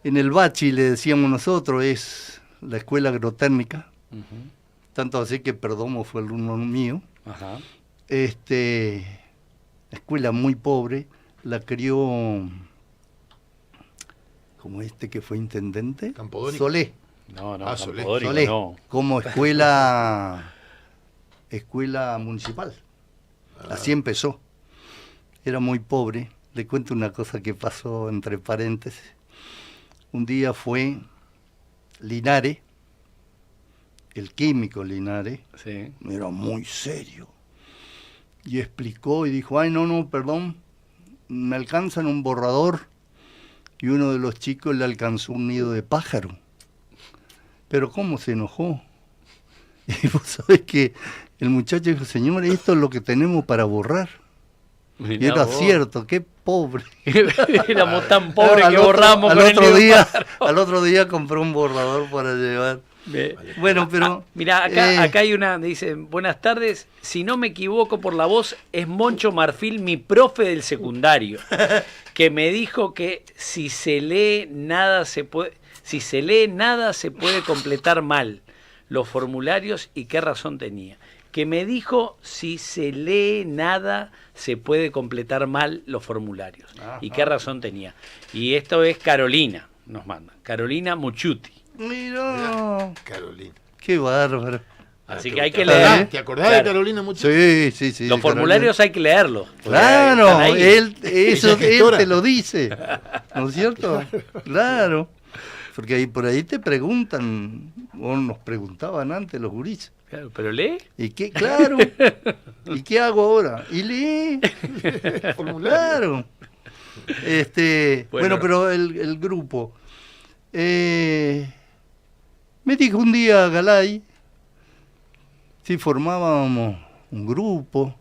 el Bachi, le decíamos nosotros, es la escuela agrotécnica. Uh-huh. Tanto así que Perdomo fue alumno mío. Ajá. Escuela muy pobre, la crió como que fue intendente, Campodónico. Solé. No, Campodónico, Solé, no. como escuela municipal. Así empezó. Era muy pobre. Le cuento una cosa que pasó entre paréntesis. Un día fue Linares, el químico Linares, sí. Era muy serio. Y explicó y dijo, ay, no, perdón, me alcanzan un borrador. Y uno de los chicos le alcanzó un nido de pájaro. Pero cómo se enojó. Y vos sabés que el muchacho dijo, señor, esto es lo que tenemos para borrar. Mirá y era vos. Cierto, qué pobre. Éramos tan pobres que borramos al con el otro nido día, pájaro. al otro día compró un borrador para llevar. Bueno, pero... Mirá, acá hay una, dice, buenas tardes, si no me equivoco por la voz, es Moncho Marfil, mi profe del secundario, que me dijo que si se lee nada se puede completar mal los formularios, y qué razón tenía. Que me dijo, si se lee nada se puede completar mal los formularios. Ajá. Y qué razón tenía. Y esto es Carolina, nos manda, Carolina Muchuti. Mirá, Carolina. qué bárbaro. Así que hay que leer. ¿Te acordás Claro. de Carolina mucho? Sí. Los formularios hay que leerlos. Claro, él gestora. te lo dice, ¿no es cierto? Claro, porque ahí por ahí te preguntan, o nos preguntaban antes los gurises. Claro, pero lee. ¿Y qué? Claro. ¿Y qué hago ahora? Y lee. Claro. Bueno, pero el grupo. Me dijo un día Galay, si formábamos un grupo.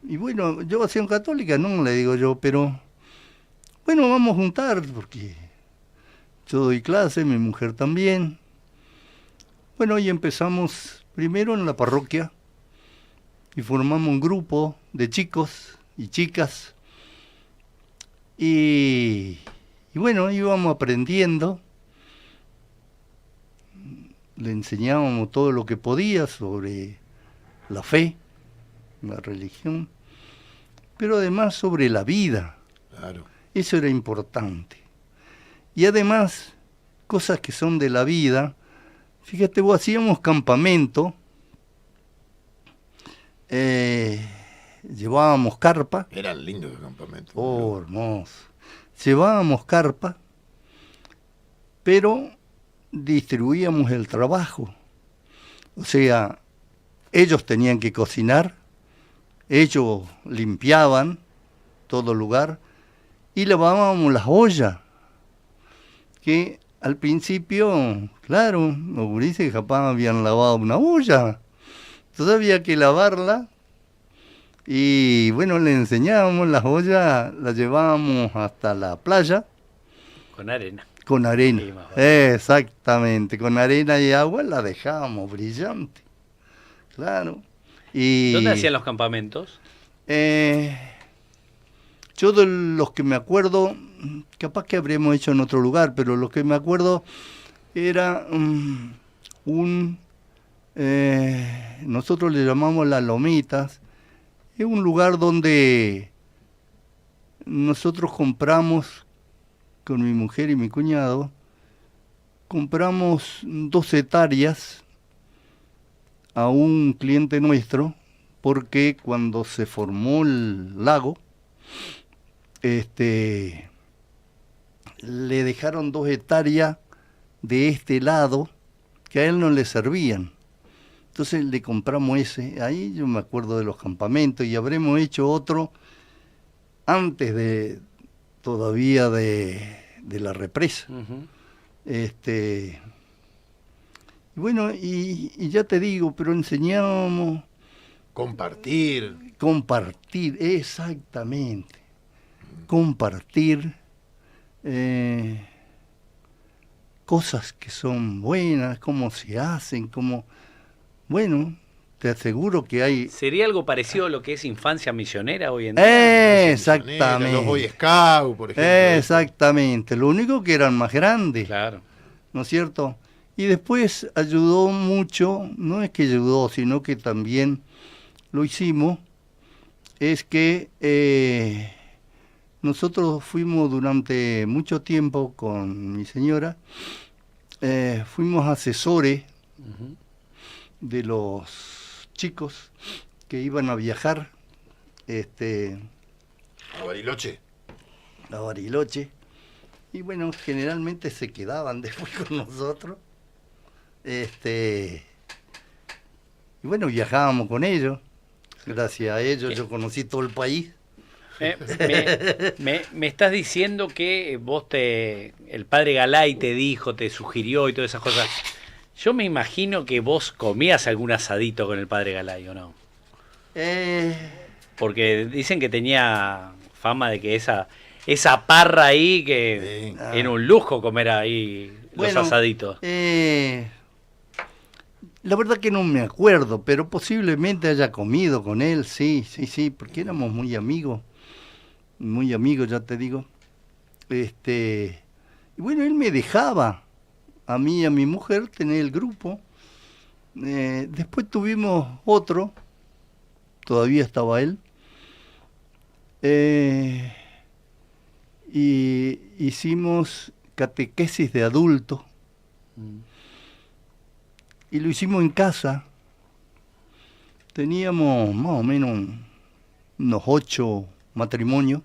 Y bueno, yo Acción Católica no le digo yo, pero bueno, vamos a juntar, porque yo doy clase, mi mujer también. Bueno, y empezamos primero en la parroquia y formamos un grupo de chicos y chicas. Y bueno, íbamos aprendiendo, le enseñábamos todo lo que podía sobre la fe, la religión, pero además sobre la vida. Claro. Eso era importante. Y además, cosas que son de la vida, fíjate vos, hacíamos campamento llevábamos carpa. Eran lindos los campamentos. Oh, hermoso. Llevábamos carpa, pero distribuíamos el trabajo. O sea, ellos tenían que cocinar, ellos limpiaban todo el lugar y lavábamos las ollas, que al principio, claro, los gurises capaz habían lavado una olla, entonces había que lavarla y bueno, le enseñábamos las ollas, las llevábamos hasta la playa. Con arena. Con arena, Sí, más vale. exactamente, con arena y agua la dejábamos brillante, claro. Y, ¿Dónde hacían los campamentos? yo de los que me acuerdo, capaz que habríamos hecho en otro lugar, pero lo que me acuerdo era nosotros le llamamos Las Lomitas, es un lugar donde nosotros compramos, con mi mujer y mi cuñado, compramos 2 hectáreas a un cliente nuestro, porque cuando se formó el lago, le dejaron 2 hectáreas de este lado que a él no le servían. Entonces le compramos ese. Ahí yo me acuerdo de los campamentos y habremos hecho otro antes de todavía de la represa. Ujú. Y bueno, y ya te digo, pero enseñábamos Compartir. compartir, exactamente, compartir cosas que son buenas, cómo se hacen, cómo, bueno, te aseguro que hay... ¿Sería algo parecido a lo que es infancia misionera hoy en día? Exactamente. Los Boy Scouts, por ejemplo. Exactamente, lo único que eran más grandes, Claro. ¿no es cierto? Y después ayudó mucho, no es que ayudó, sino que también lo hicimos, es que nosotros fuimos durante mucho tiempo con mi señora, fuimos asesores Ujú. de los chicos que iban a viajar A Bariloche. a Bariloche, y bueno, generalmente se quedaban después con nosotros, y bueno, viajábamos con ellos, gracias a ellos yo conocí todo el país. Me estás diciendo que el padre Galay te dijo, te sugirió y todas esas cosas. Yo me imagino que vos comías algún asadito con el padre Galay, ¿o no? Porque dicen que tenía fama de que esa parra ahí, que Sí. era un lujo comer ahí los Bueno, asaditos. La verdad que no me acuerdo, pero posiblemente haya comido con él, sí, porque éramos muy amigos, ya te digo. Y bueno, él me dejaba a mí y a mi mujer tener el grupo. Después tuvimos otro, todavía estaba él, y hicimos catequesis de adultos. Y lo hicimos en casa. Teníamos más o menos unos 8 matrimonios.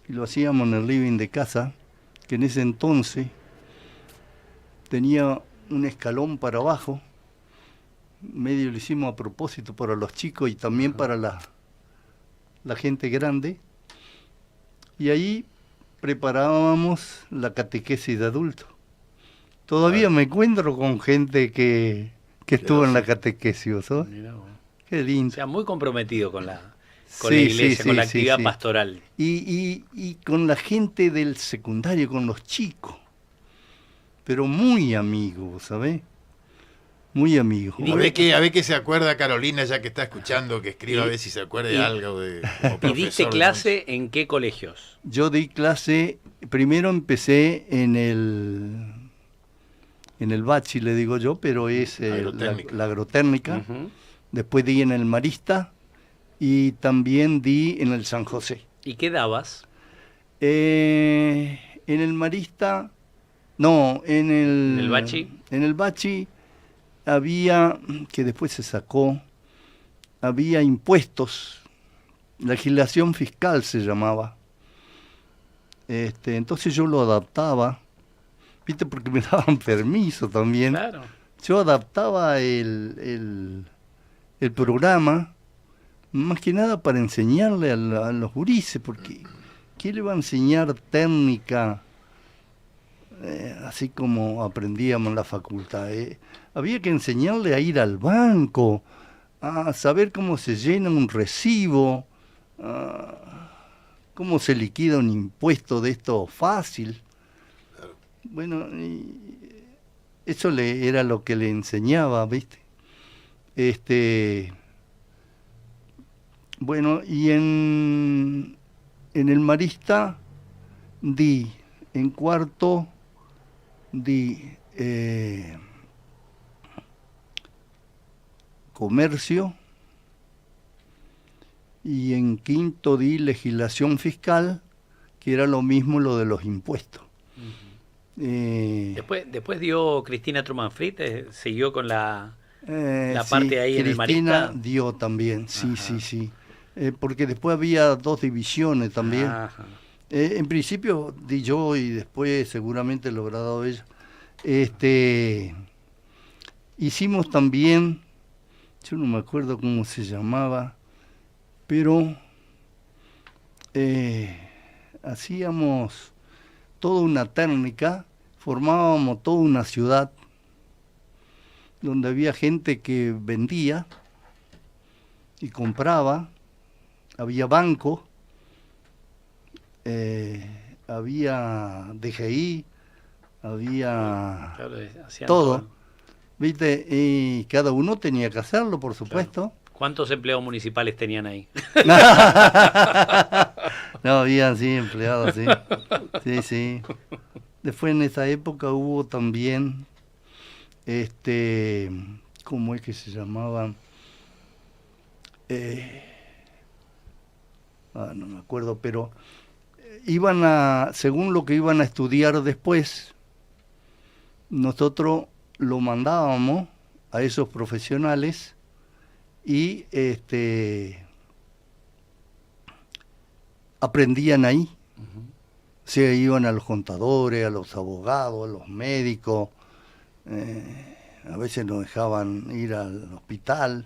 Y lo hacíamos en el living de casa, que en ese entonces tenía un escalón para abajo. Medio lo hicimos a propósito para los chicos y también para la gente grande. Y ahí preparábamos la catequesis de adultos. Todavía me encuentro con gente que estuvo en la catequesis, ¿sabes? Mirá vos. Qué O lindo. sea, muy comprometido con la Sí, iglesia, sí, con la sí, actividad sí. pastoral. Y con la gente del secundario, con los chicos. Pero muy amigos, ¿sabes? Muy amigos. Y A ver qué se acuerda Carolina, ya que está escuchando, que escriba a ver si se acuerda de algo de como ¿Y profesor diste de clase en qué colegios? Yo di clase, primero empecé en el Bachi, le digo yo, pero es Agrotécnica. la agrotécnica. Ujú. Después di en el Marista y también di en el San José. ¿Y qué dabas? En el Marista, no, ¿En el Bachi? En el Bachi había, que después se sacó, había impuestos, legislación fiscal se llamaba. Entonces yo lo adaptaba, ¿viste? Porque me daban permiso también. Claro. Yo adaptaba el programa, más que nada para enseñarle a los gurises, porque ¿qué le va a enseñar técnica? Así como aprendíamos en la facultad. Había que enseñarle a ir al banco, a saber cómo se llena un recibo, cómo se liquida un impuesto de esto fácil. Bueno, eso era lo que le enseñaba, ¿viste? Bueno, y en el Marista en cuarto comercio, y en quinto di legislación fiscal, que era lo mismo lo de los impuestos. Después dio Cristina Truman Fritz, siguió con la Sí, parte ahí en el Cristina Marista. dio también, sí, Ajá. sí. Porque después había 2 divisiones también. Ajá. En principio di yo y después seguramente lo habrá dado ella. Hicimos también, yo no me acuerdo cómo se llamaba, pero hacíamos toda una técnica, formábamos toda una ciudad donde había gente que vendía y compraba, había banco, había DGI, había Claro, hacían todo, ¿viste? Y cada uno tenía que hacerlo, por supuesto. ¿Cuántos empleados municipales tenían ahí? No, había, sí, empleados, sí. Sí. Después en esa época hubo también, ¿cómo es que se llamaban? No me acuerdo, pero según lo que iban a estudiar después, nosotros lo mandábamos a esos profesionales y aprendían ahí. O sea, iban a los contadores, a los abogados, a los médicos, a veces nos dejaban ir al hospital.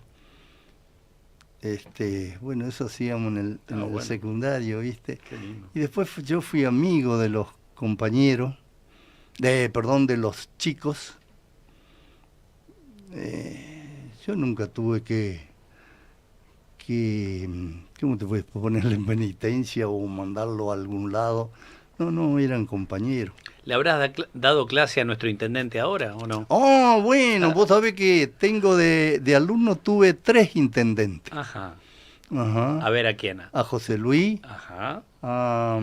Bueno, eso hacíamos en el secundario, ¿viste? Qué lindo. Y después yo fui amigo de los compañeros, de los chicos. Yo nunca tuve que ¿cómo te puedes ponerle en penitencia o mandarlo a algún lado? No, eran compañeros. ¿Le habrás dado clase a nuestro intendente ahora o no? Oh, bueno, vos sabés que tengo de alumno, tuve 3 intendentes. Ajá. Ajá. A ver a quién. A José Luis, Ajá. a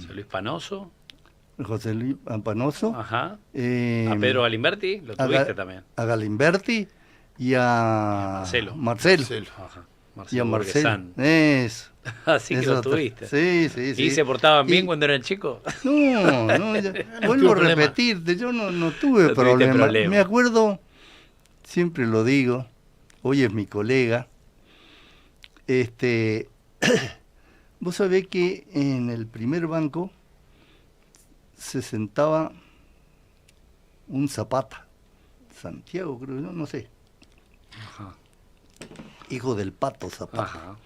José Luis Panoso. José Luis Panoso, Ajá. A Pedro Galimberti, lo tuviste también. a Galimberti y a Marcelo. Ajá. Y a Marcelo. Borgesán. Eso. Así que lo tuviste. Sí. ¿Y se portaban bien cuando eran chicos? No, vuelvo a repetirte, yo no tuve problema. Me acuerdo, siempre lo digo, hoy es mi colega, vos sabés que en el primer banco se sentaba un Zapata, Santiago creo, no sé. Ajá. Hijo del Pato Zapata. Ajá.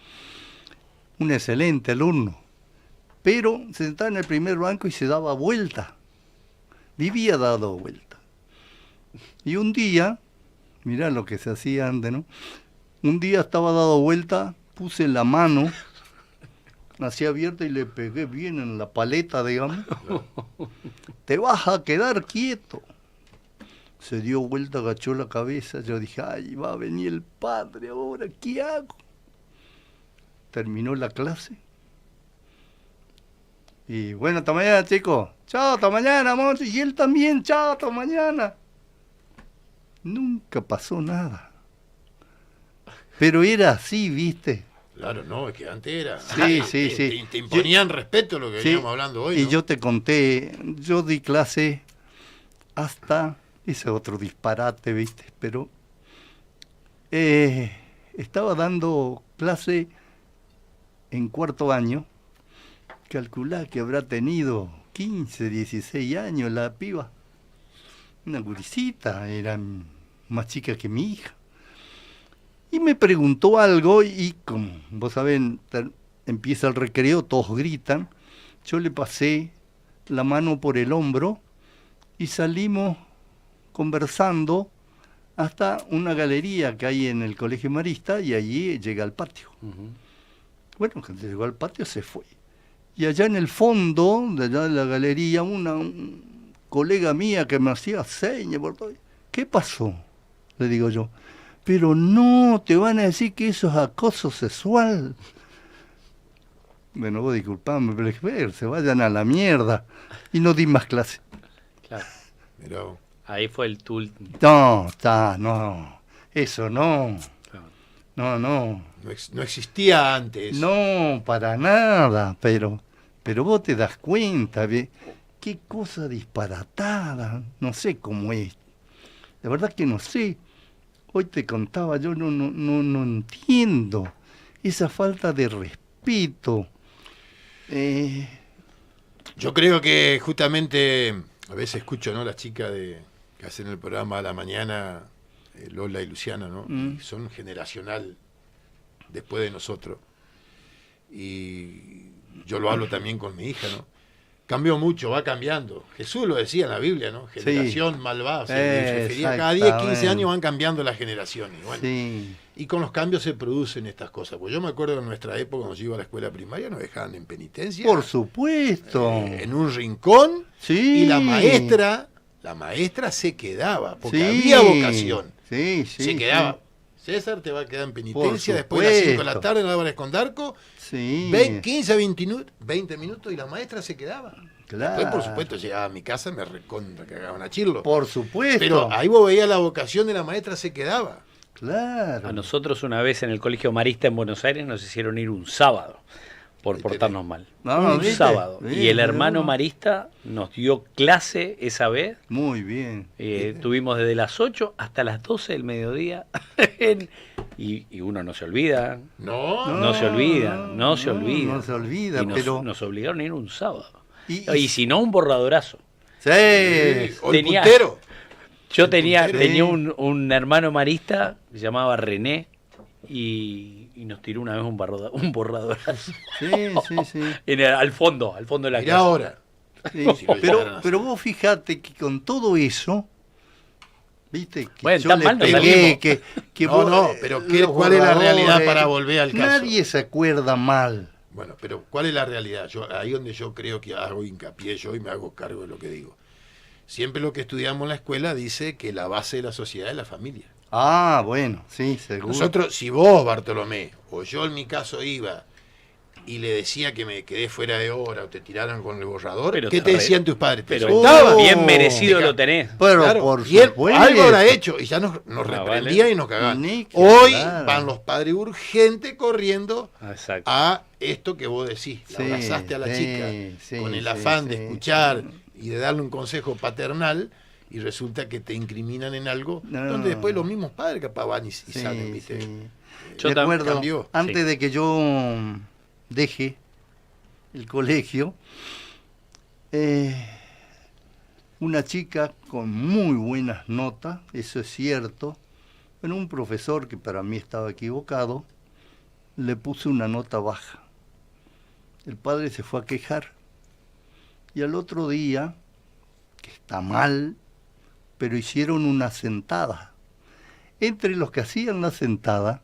Un excelente alumno, pero se sentaba en el primer banco y se daba vuelta, vivía dado vuelta. Y un día, mirá lo que se hacía antes, ¿no? Un día estaba dado vuelta, puse la mano así abierta y le pegué bien en la paleta, digamos. Te vas a quedar quieto. Se dio vuelta, agachó la cabeza, yo dije, ay, va a venir el padre ahora, ¿qué hago? Terminó la clase. Y bueno, hasta mañana, chicos. Chao, hasta mañana, monstruo. Y él también, chao, hasta mañana. Nunca pasó nada. Pero era así, ¿viste? Claro, no, es que antes era. Sí. Te imponían respeto lo que veníamos hablando hoy. Y ¿no? yo te conté, yo di clase hasta, ese otro disparate, ¿viste? Pero estaba dando clase en cuarto año. Calculá que habrá tenido 15, 16 años la piba. Una gurisita, era más chica que mi hija. Y me preguntó algo y como vos saben, empieza el recreo, todos gritan. Yo le pasé la mano por el hombro y salimos conversando hasta una galería que hay en el Colegio Marista y allí llega al patio. Bueno, cuando llegó al patio se fue. Y allá en el fondo, de allá de la galería, una colega mía que me hacía señas por todo. ¿Qué pasó? Le digo yo. Pero no, te van a decir que eso es acoso sexual. Bueno, vos disculpame, pero se vayan a la mierda. Y no di más clase. Claro. Mirá. Ahí fue el tul. No, no. Eso no. Claro. No. No existía antes. No, para nada, pero vos te das cuenta, qué cosa disparatada, no sé cómo es. La verdad que no sé. Hoy te contaba, yo no entiendo esa falta de respeto. Yo creo que justamente, a veces escucho, ¿no?, las chicas que hacen el programa a la mañana, Lola y Luciana, ¿no? Y son generacional después de nosotros. Y yo lo hablo también con mi hija, ¿no? Cambió mucho, va cambiando. Jesús lo decía en la Biblia, ¿no? Generación malvada. Se refería, cada 10, 15 años van cambiando las generaciones. Bueno, Sí. y con los cambios se producen estas cosas. Pues yo me acuerdo en nuestra época, cuando yo iba a la escuela primaria, nos dejaban en penitencia. Por supuesto. En un rincón. Sí. Y la maestra se quedaba, porque Sí. había vocación. Sí. Se quedaba. Sí. César te va a quedar en penitencia Por después de las 5 de la supuesto. tarde en Álvarez Condarco. Sí. 15, 20 minutos y la maestra se quedaba. Claro. Después, por supuesto, llegaba a mi casa, me recontra cagaban a chirlo. Por supuesto. Pero ahí vos veías la vocación de la maestra, se quedaba. Claro. A nosotros una vez en el Colegio Marista en Buenos Aires nos hicieron ir un sábado por portarnos mal. No, un ¿viste? sábado. ¿Viste? Y el hermano Marista nos dio clase esa vez. Muy bien. Tuvimos desde las 8 hasta las 12 del mediodía. y uno no se olvida. No se olvida. No se olvida, Y nos obligaron a ir un sábado. Y si no, un borradorazo. Sí. O el Tenía- puntero. Yo tenía Sí. un hermano marista que se llamaba René y nos tiró una vez un borradorazo. Sí. Al fondo de la Mirá clase. ahora. Sí. Si lo llegaran a hacer. Pero vos fijate que con todo eso, viste, que Bueno, yo tan le mal no pegué, salimos. que No, vos, no, pero los ¿cuál es la realidad borradores, para volver al caso? Nadie se acuerda mal. Bueno, pero ¿cuál es la realidad? Ahí donde yo creo que hago hincapié yo y me hago cargo de lo que digo. Siempre lo que estudiamos en la escuela dice que la base de la sociedad es la familia. Ah, bueno, sí, seguro. Nosotros, si vos, Bartolomé, o yo en mi caso iba y le decía que me quedé fuera de hora o te tiraran con el borrador, Pero ¿qué te decían tus padres? ¿Te Pero soltaban? bien merecido Te lo tenés. Pero Claro, por bien, supuesto. algo habrá hecho y ya nos reprendían vale. y nos cagaban. Ni que Hoy hablar. van los padres urgentes corriendo Exacto. a esto que vos decís. La Sí, abrazaste a la sí, chica sí, con el sí, afán de sí. escuchar y de darle un consejo paternal y resulta que te incriminan en algo No. donde después los mismos padres capaz van y salen, ¿viste? Yo Me acuerdo, cambió. antes Sí. de que yo deje el colegio, una chica con muy buenas notas, eso es cierto, pero un profesor que para mí estaba equivocado, le puso una nota baja. El padre se fue a quejar y al otro día, que está mal, pero hicieron una sentada. Entre los que hacían la sentada,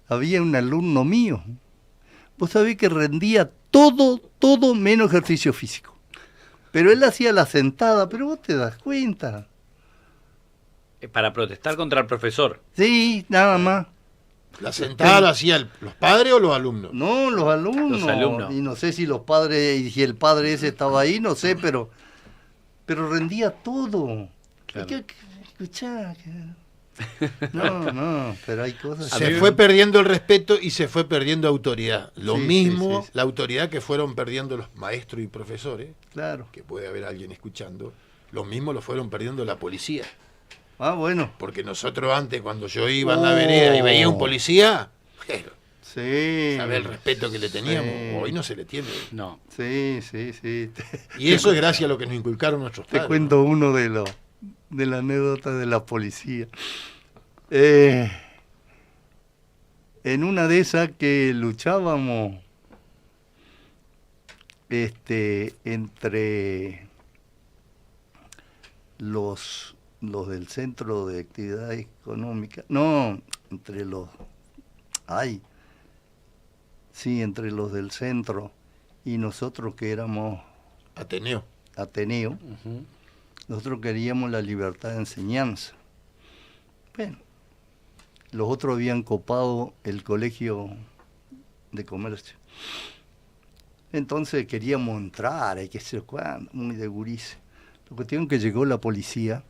había un alumno mío. Vos sabés que rendía todo menos ejercicio físico. Pero él hacía la sentada, pero vos te das cuenta. Para protestar contra el profesor. Sí, nada más. ¿La sentada lo hacían los padres o los alumnos? No, los alumnos. Los alumnos. Y no sé si los padres, y si el padre ese estaba ahí, no sé, pero rendía todo. Claro. Escuchá. No, pero hay cosas. A Se mí- fue perdiendo el respeto y se fue perdiendo autoridad. Lo Sí, mismo, sí, sí. la autoridad que fueron perdiendo los maestros y profesores, Claro. que puede haber alguien escuchando, lo mismo lo fueron perdiendo la policía. Ah, bueno. Porque nosotros antes, cuando yo iba en la vereda y veía un policía, bueno, Sí. ¿sabés el respeto que le teníamos? Sí. Hoy no se le tiene. No. Sí, sí, sí. Y eso es gracias a lo que nos inculcaron nuestros Te padres. cuento ¿no? uno de la anécdota de la policía. En una de esas que luchábamos entre los del Centro de Actividad Económica, no, entre los, entre los del centro y nosotros que éramos Ateneo. Ateneo, Ujú. nosotros queríamos la libertad de enseñanza. Bueno, los otros habían copado el colegio de comercio. Entonces queríamos entrar, hay que ser cuándo, muy de gurises. La cuestión que llegó la policía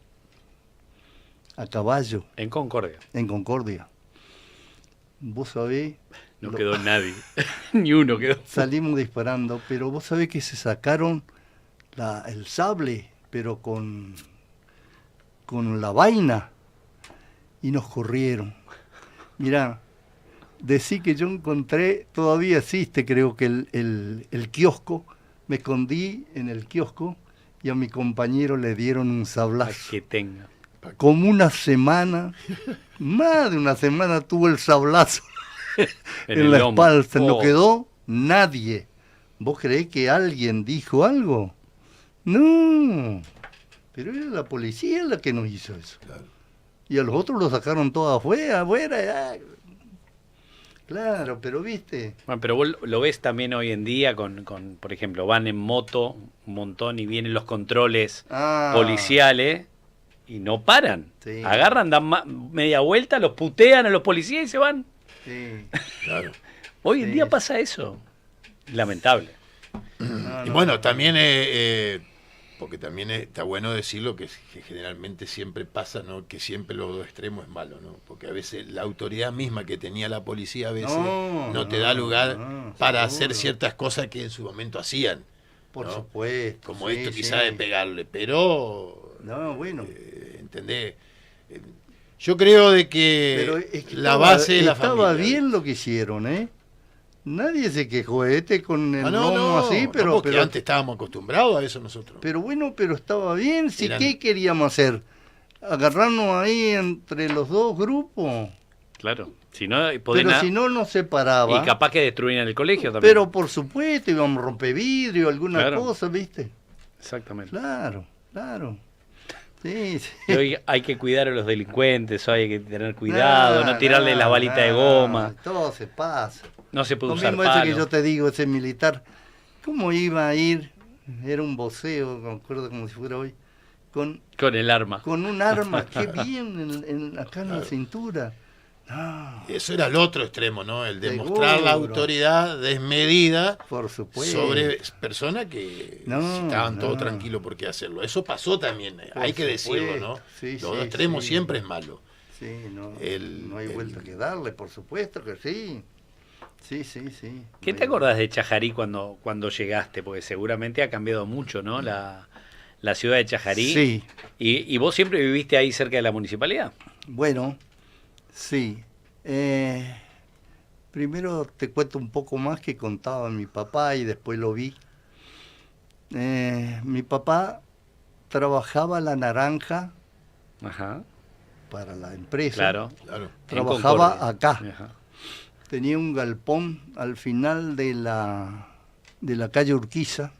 a caballo, En Concordia. en Concordia. Vos sabés, No quedó nadie. Ni uno quedó. salimos disparando, pero vos sabés que se sacaron el sable, pero con la vaina, y nos corrieron. Mirá, decí que yo encontré, todavía existe creo que el kiosco, me escondí en el kiosco y a mi compañero le dieron un Ay, sablazo. que tenga. Como una semana, más de una semana tuvo el sablazo En en el la lomo. espalda, no Oh. quedó nadie. ¿Vos creés que alguien dijo algo? No, pero era la policía la que nos hizo eso. Claro. Y a los otros los sacaron todos afuera. Ya. Claro, pero viste. Bueno, pero vos lo ves también hoy en día por ejemplo, van en moto un montón y vienen los controles policiales y no paran. Sí. Agarran, dan media vuelta, los putean a los policías y se van. Sí. Claro. Hoy en Sí. día pasa eso. Lamentable. No, Y no. bueno, también, porque también está bueno decirlo que generalmente siempre pasa, ¿no? Que siempre los dos extremos es malo, ¿no? Porque a veces la autoridad misma que tenía la policía a veces no te da lugar para hacer seguro. ciertas cosas que en su momento hacían. Por ¿no? supuesto. Como sí, esto sí. quizás de pegarle, pero... No, bueno. ¿Entendés? Yo creo de Pero que es que la base es la estaba familia. bien lo que hicieron, ¿eh? Nadie se quejó, con el Ah, no, lomo no, así, no, pero, porque antes estábamos acostumbrados a eso nosotros. pero bueno, pero estaba bien. Si Eran- ¿Qué queríamos hacer? ¿Agarrarnos ahí entre los dos grupos? Claro. Si no, podían Pero si no nos separaba. y capaz que destruían el colegio también. Pero por supuesto, íbamos a romper vidrio, alguna Claro. cosa, ¿viste? Exactamente. Claro, claro. Sí, sí. Y hoy hay que cuidar a los delincuentes, hoy hay que tener cuidado, no tirarle las balitas de goma, Todo se pasa. no se puede Lo usar mismo ese que palo. yo te digo, ese militar, ¿cómo iba a ir? Era un voceo, me acuerdo como si fuera hoy, con Con el arma. un arma, qué bien, acá en la cintura. No, Eso era el otro extremo, ¿no? El Seguro. demostrar la autoridad desmedida por supuesto. sobre personas que No, si estaban no. todo tranquilos por qué hacerlo. Eso pasó también, Por hay que decirlo, ¿no? supuesto. Sí, Los sí, dos extremos sí. siempre es malo. Sí, no, El- no hay vuelta que darle, por supuesto que sí. Sí, sí, sí. ¿Qué No te hay- acordás de Chajarí cuando llegaste? Porque seguramente ha cambiado mucho, ¿no? La ciudad de Chajarí. Sí, Y vos siempre viviste ahí cerca de la municipalidad. bueno, sí. Primero te cuento un poco más que contaba mi papá y después lo vi. Mi papá trabajaba la naranja Ajá. para la empresa. Claro. Claro. En Trabajaba Concordia. acá. Ajá. Tenía un galpón al final de la calle Urquiza.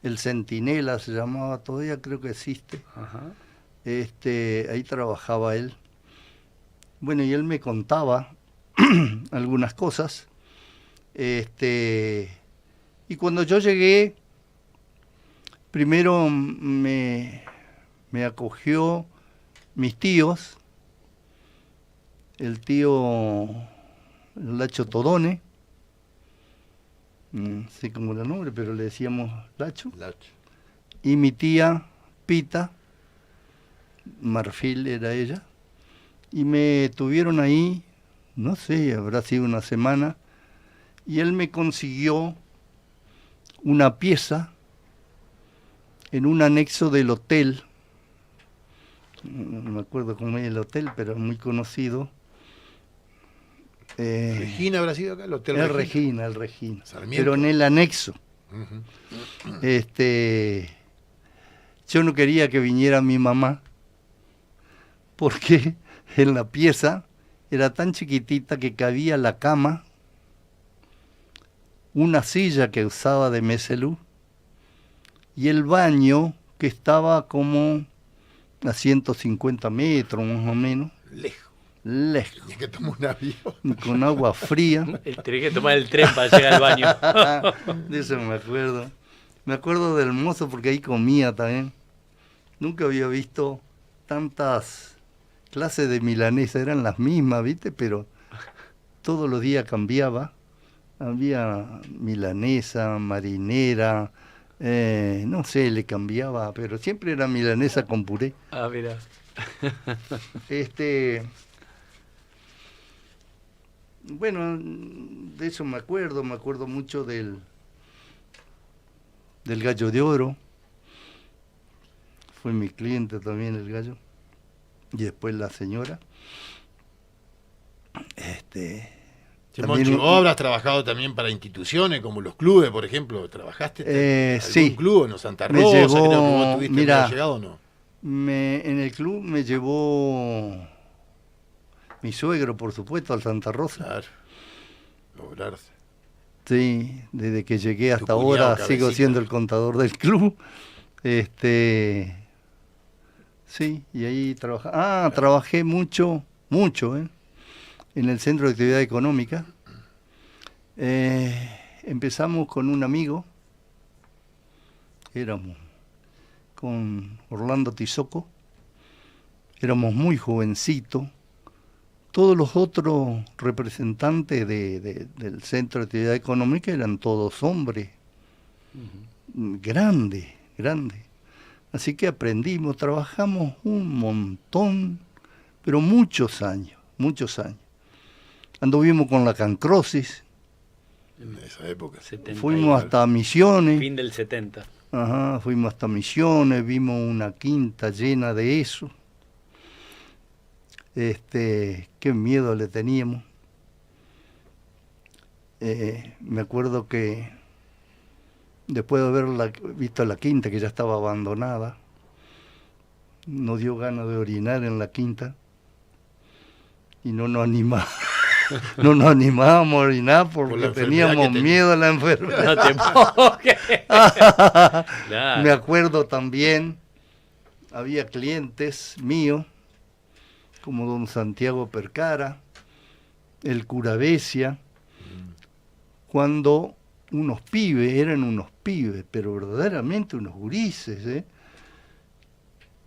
El Centinela se llamaba, todavía creo que existe. Ajá. Ahí trabajaba él. Bueno, y él me contaba algunas cosas. Y cuando yo llegué, primero me acogió mis tíos, el tío Lacho Todone, no sé cómo era el nombre, pero le decíamos Lacho, Lacho. y mi tía Pita, Marfil era ella, y me tuvieron ahí, no sé, habrá sido una semana, y él me consiguió una pieza en un anexo del hotel no me acuerdo cómo es el hotel, pero muy conocido. ¿Regina habrá sido acá? ¿El hotel El Regina? El Regina. Sarmiento. Pero en el anexo. Ujú. Yo no quería que viniera mi mamá, porque en la pieza era tan chiquitita que cabía la cama, una silla que usaba de meselú y el baño que estaba como a 150 metros más o menos, Lejos. lejos, Tenía que tomar un avión. con agua fría. Tenés que tomar el tren para llegar al baño. De eso me acuerdo. Me acuerdo del mozo porque ahí comía también. Nunca había visto tantas clases de milanesa, eran las mismas, ¿viste? Pero todos los días cambiaba. Había milanesa, marinera, no sé, le cambiaba, pero siempre era milanesa con puré. Ah, mira. Bueno, de eso me acuerdo mucho del Gallo de Oro. Fue mi cliente también el gallo. Y después la señora. Monchi, vos habrás trabajado también para instituciones como los clubes, por ejemplo. ¿Trabajaste en algún sí. club en Santa Me Rosa? llevó, Creo que vos tuviste, mira, ¿no llegado o no? En el club me llevó mi suegro, por supuesto, al Santa Rosa. Claro. Lograrse. Sí, desde que llegué hasta Tu cuñado, ahora sigo cabecita. siendo el contador del club. Sí, y ahí trabajé mucho, en el Centro de Actividad Económica. Empezamos con un amigo, éramos con Orlando Tizoco, éramos muy jovencitos. Todos los otros representantes del Centro de Actividad Económica eran todos hombres, grandes. Así que aprendimos, trabajamos un montón, pero muchos años. Anduvimos con la cancrosis, En esa época. 70 fuimos hasta Misiones. Fin del 70. Ajá, fuimos hasta Misiones, vimos una quinta llena de eso. Qué miedo le teníamos. Me acuerdo que después de haber visto la quinta, que ya estaba abandonada, nos dio ganas de orinar en la quinta y no nos animábamos. No nos animábamos a orinar Por porque la enfermedad teníamos que tenía. miedo a la enfermedad. No te puedo creer. Claro. Me acuerdo también, había clientes míos, como don Santiago Percara, el cura Becia, cuando eran unos pibes, pero verdaderamente unos gurises,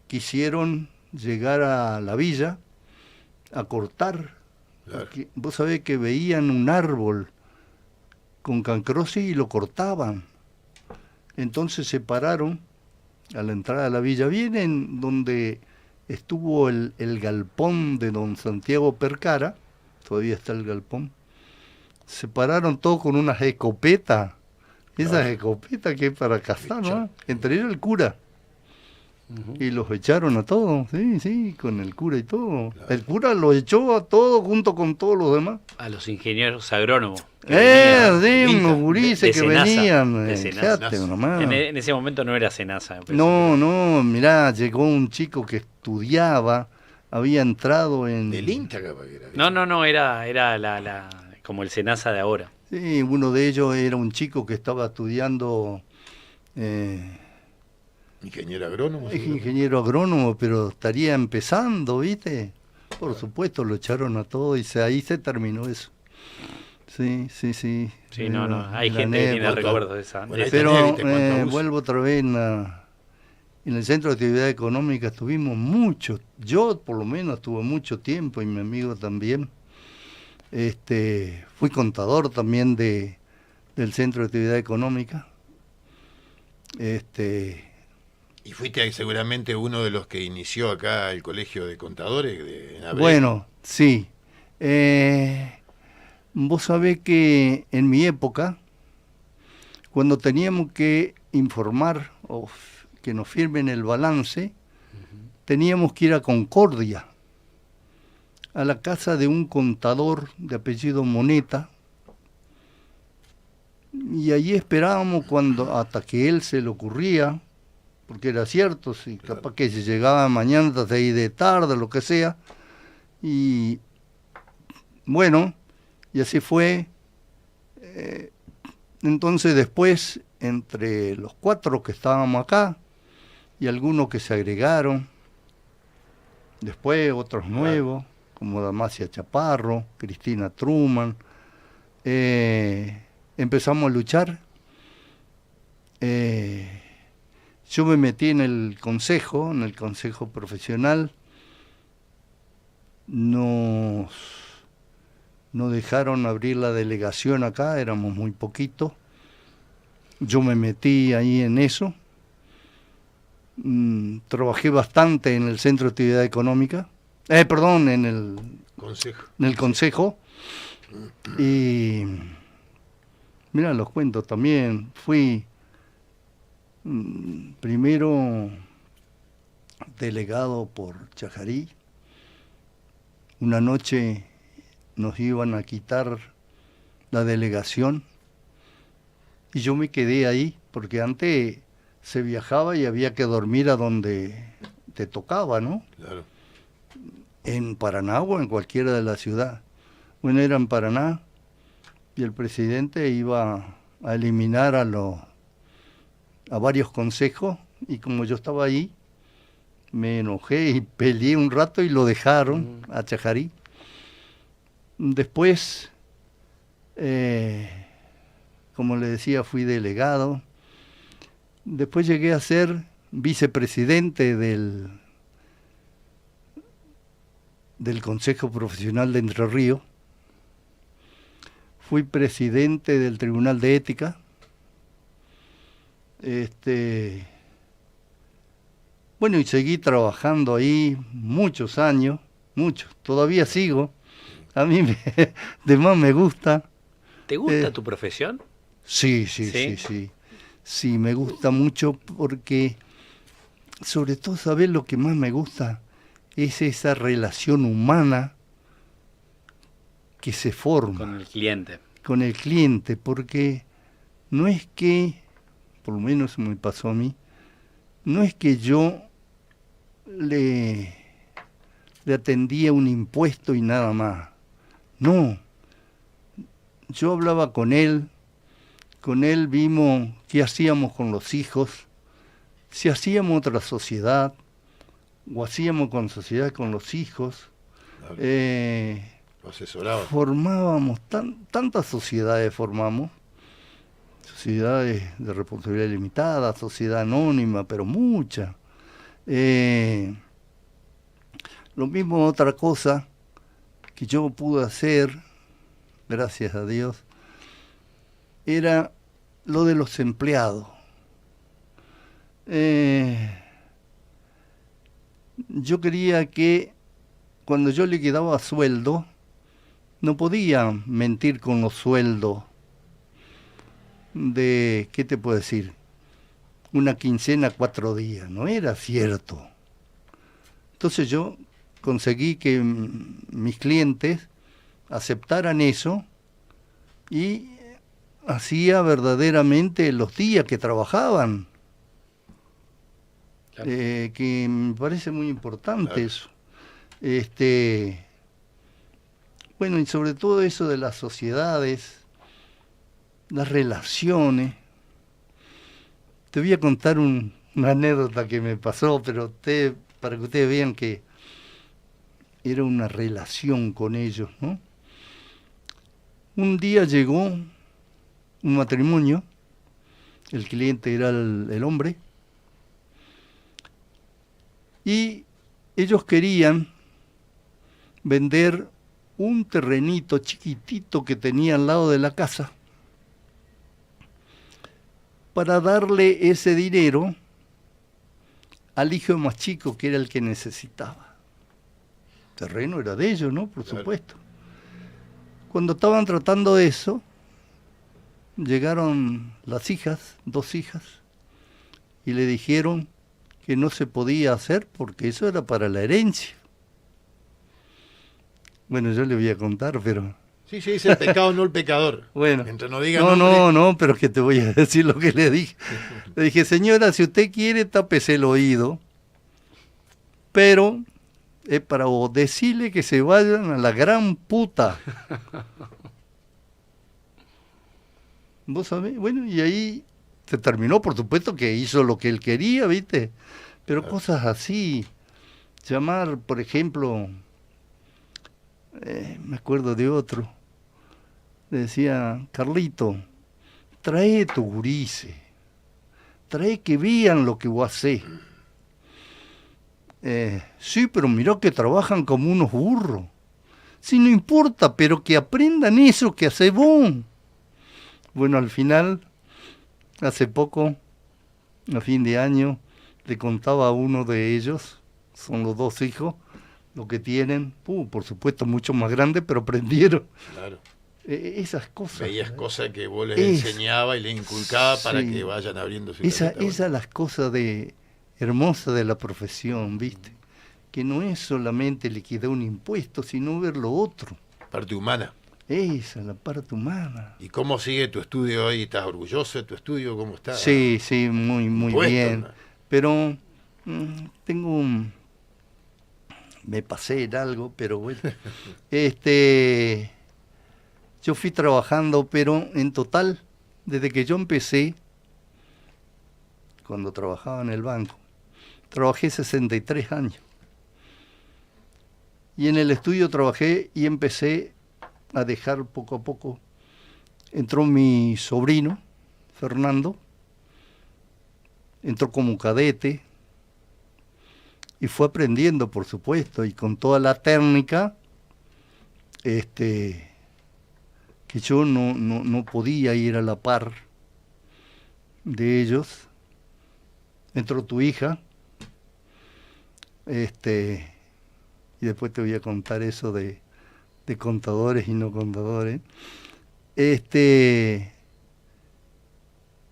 quisieron llegar a la villa a cortar. Claro. Porque vos sabés que veían un árbol con cancrosis y lo cortaban. Entonces se pararon a la entrada de la villa. Vienen donde estuvo el galpón de don Santiago Percara, todavía está el galpón. Se pararon todos con unas escopetas, esas escopetas que es para cazar, ¿no? Entre ellos el cura. Y los echaron a todos, sí, con el cura y todo. Claro. El cura los echó a todos junto con todos los demás. A los ingenieros agrónomos. Sí, unos gurises de que Senasa, venían. de Senasa. Fíjate nomás. En ese momento no era Senasa. me parece. No, mirá, llegó un chico que estudiaba, había entrado en... Del INTA, capaz que era. No, era como el Senasa de ahora. Sí, uno de ellos era un chico que estaba estudiando... Ingeniero agrónomo. Es seguro. ingeniero agrónomo, pero estaría empezando, ¿viste? Por supuesto, lo echaron a todos y ahí se terminó eso. Sí. Sí, no. Hay La gente que tiene anécdota. recuerdos de esa. Bueno, ahí Pero tenés, ¿viste? Cuánto abuso. vuelvo otra vez en el Centro de Actividad Económica, estuvimos mucho, yo por lo menos estuve mucho tiempo y mi amigo también. Fui contador también del Centro de Actividad Económica. Y fuiste seguramente uno de los que inició acá el colegio de contadores en Abril. Bueno, sí. Vos sabés que en mi época, cuando teníamos que informar o que nos firmen el balance, teníamos que ir a Concordia, a la casa de un contador de apellido Moneta, y allí esperábamos hasta que él se le ocurría, porque era cierto, si capaz que se llegaba mañana hasta ahí de tarde, lo que sea, y bueno, y así fue. Entonces después, entre los 4 que estábamos acá, y algunos que se agregaron, después otros nuevos, como Damasia Chaparro, Cristina Truman, empezamos a luchar. Yo me metí en el consejo profesional. Nos dejaron abrir la delegación acá, éramos muy poquitos. Yo me metí ahí en eso. Trabajé bastante en el Centro de Actividad Económica. En el consejo. Y mira, los cuento también. Fui primero delegado por Chajarí. Una noche nos iban a quitar la delegación y yo me quedé ahí, porque antes se viajaba y había que dormir a donde te tocaba, ¿no? Claro. En Paraná o en cualquiera de la ciudad. Bueno, era en Paraná y el presidente iba a eliminar a varios consejos, y como yo estaba ahí, me enojé y peleé un rato y lo dejaron a Chajarí. Después, como le decía, fui delegado. Después llegué a ser vicepresidente del Consejo Profesional de Entre Ríos. Fui presidente del Tribunal de Ética. Bueno, y seguí trabajando ahí muchos años, todavía sigo. A mí de más me gusta. ¿Te gusta tu profesión? Sí. Sí, me gusta mucho porque, sobre todo, ¿sabés lo que más me gusta? Es esa relación humana que se forma. Con el cliente. Con el cliente, porque no es que, por lo menos me pasó a mí, no es que yo le atendía un impuesto y nada más. No. Yo hablaba con él vimos qué hacíamos con los hijos, si hacíamos otra sociedad, o hacíamos con sociedad con los hijos. Lo asesoraba. Formábamos, tantas sociedades formamos, sociedades de responsabilidad limitada, sociedad anónima, pero muchas. Lo mismo, otra cosa que yo pude hacer, gracias a Dios, era lo de los empleados. Yo quería que cuando yo le quedaba sueldo, no podía mentir con los sueldos de, ¿qué te puedo decir? Una quincena, 4 días, no era cierto. Entonces yo conseguí que mis clientes aceptaran eso y hacía verdaderamente los días que trabajaban. Claro. Que me parece muy importante, claro, eso. Bueno, y sobre todo eso de las sociedades, las relaciones. Te voy a contar una anécdota que me pasó, pero para que ustedes vean que era una relación con ellos, ¿no? Un día llegó un matrimonio, el cliente era el hombre, y ellos querían vender un terrenito chiquitito que tenía al lado de la casa para darle ese dinero al hijo más chico, que era el que necesitaba. El terreno era de ellos, ¿no? Por supuesto. Cuando estaban tratando de eso, llegaron las hijas, 2 hijas, y le dijeron que no se podía hacer porque eso era para la herencia. Bueno, yo le voy a contar, pero... Sí, es el pecado, no el pecador. Bueno, mientras no diga no, pero es que te voy a decir lo que le dije. Le dije, señora, si usted quiere, tápese el oído, pero es para decirle que se vayan a la gran puta. ¿Vos sabés? Bueno, y ahí se terminó, por supuesto que hizo lo que él quería, ¿viste? Pero cosas así, llamar, por ejemplo, me acuerdo de otro, le decía, Carlito, trae tu gurice, trae que vean lo que vos hacés. Sí, pero mirá que trabajan como unos burros. Sí, no importa, pero que aprendan eso que hacés vos. Bueno, al final, hace poco, a fin de año, le contaba a uno de ellos, son los 2 hijos, lo que tienen, por supuesto mucho más grande, pero aprendieron. Claro. Esas cosas. Veías cosas que vos les enseñaba y les inculcaba para que vayan abriendo su Esas las cosas hermosas de la profesión, ¿viste? Que no es solamente liquidar un impuesto, sino ver lo otro. Parte humana. Esa, la parte humana. ¿Y cómo sigue tu estudio hoy? ¿Estás orgulloso de tu estudio? ¿Cómo está? Sí, muy bien. ¿No? Pero me pasé en algo, pero bueno. Yo fui trabajando, pero en total, desde que yo empecé, cuando trabajaba en el banco, trabajé 63 años. Y en el estudio trabajé y empecé a dejar poco a poco. Entró mi sobrino, Fernando, entró como cadete y fue aprendiendo, por supuesto, y con toda la técnica, que yo no podía ir a la par de ellos. Entró tu hija, y después te voy a contar eso de contadores y no contadores.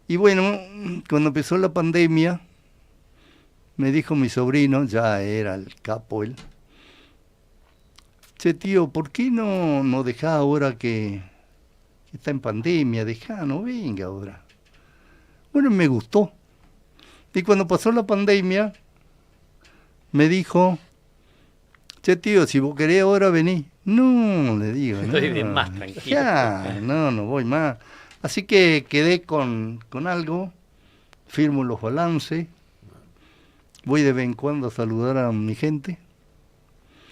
Y bueno, cuando empezó la pandemia, me dijo mi sobrino, ya era el capo él, che tío, ¿por qué no dejá ahora que está en pandemia? Dejá, no venga ahora. Bueno, me gustó. Y cuando pasó la pandemia, me dijo, che tío, si vos querés ahora vení. No, le digo. Estoy más tranquilo. Ya, no voy más. Así que quedé con algo, firmo los balances, voy de vez en cuando a saludar a mi gente.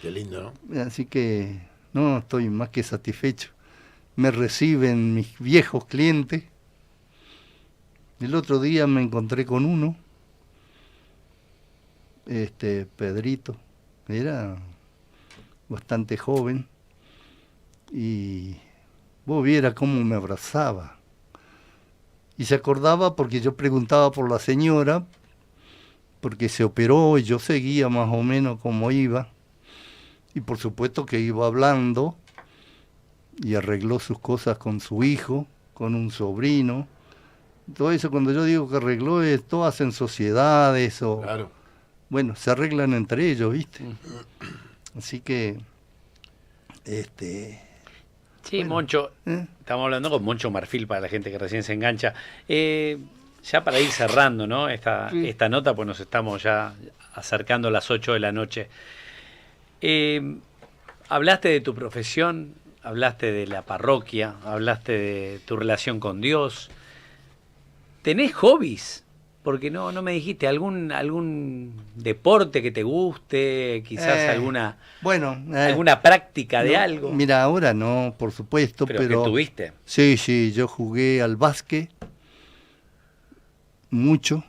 Qué lindo, ¿no? Así que, no, estoy más que satisfecho. Me reciben mis viejos clientes. El otro día me encontré con uno, Pedrito, era bastante joven, y vos vieras cómo me abrazaba. Y se acordaba porque yo preguntaba por la señora, porque se operó y yo seguía más o menos como iba. Y por supuesto que iba hablando y arregló sus cosas con su hijo, con un sobrino. Todo eso, cuando yo digo que arregló, es todas en sociedades o... Claro. Bueno, se arreglan entre ellos, ¿viste? Así que... Sí, bueno, Moncho, estamos hablando con Moncho Marfil para la gente que recién se engancha. Ya para ir cerrando, ¿no? Esta nota, pues nos estamos ya acercando a las 8 de la noche. Hablaste de tu profesión, hablaste de la parroquia, hablaste de tu relación con Dios. ¿Tenés hobbies? Porque no me dijiste algún deporte que te guste, quizás alguna práctica de algo. Mira, ahora no, por supuesto, pero ¿que tuviste? Sí, yo jugué al básquet mucho.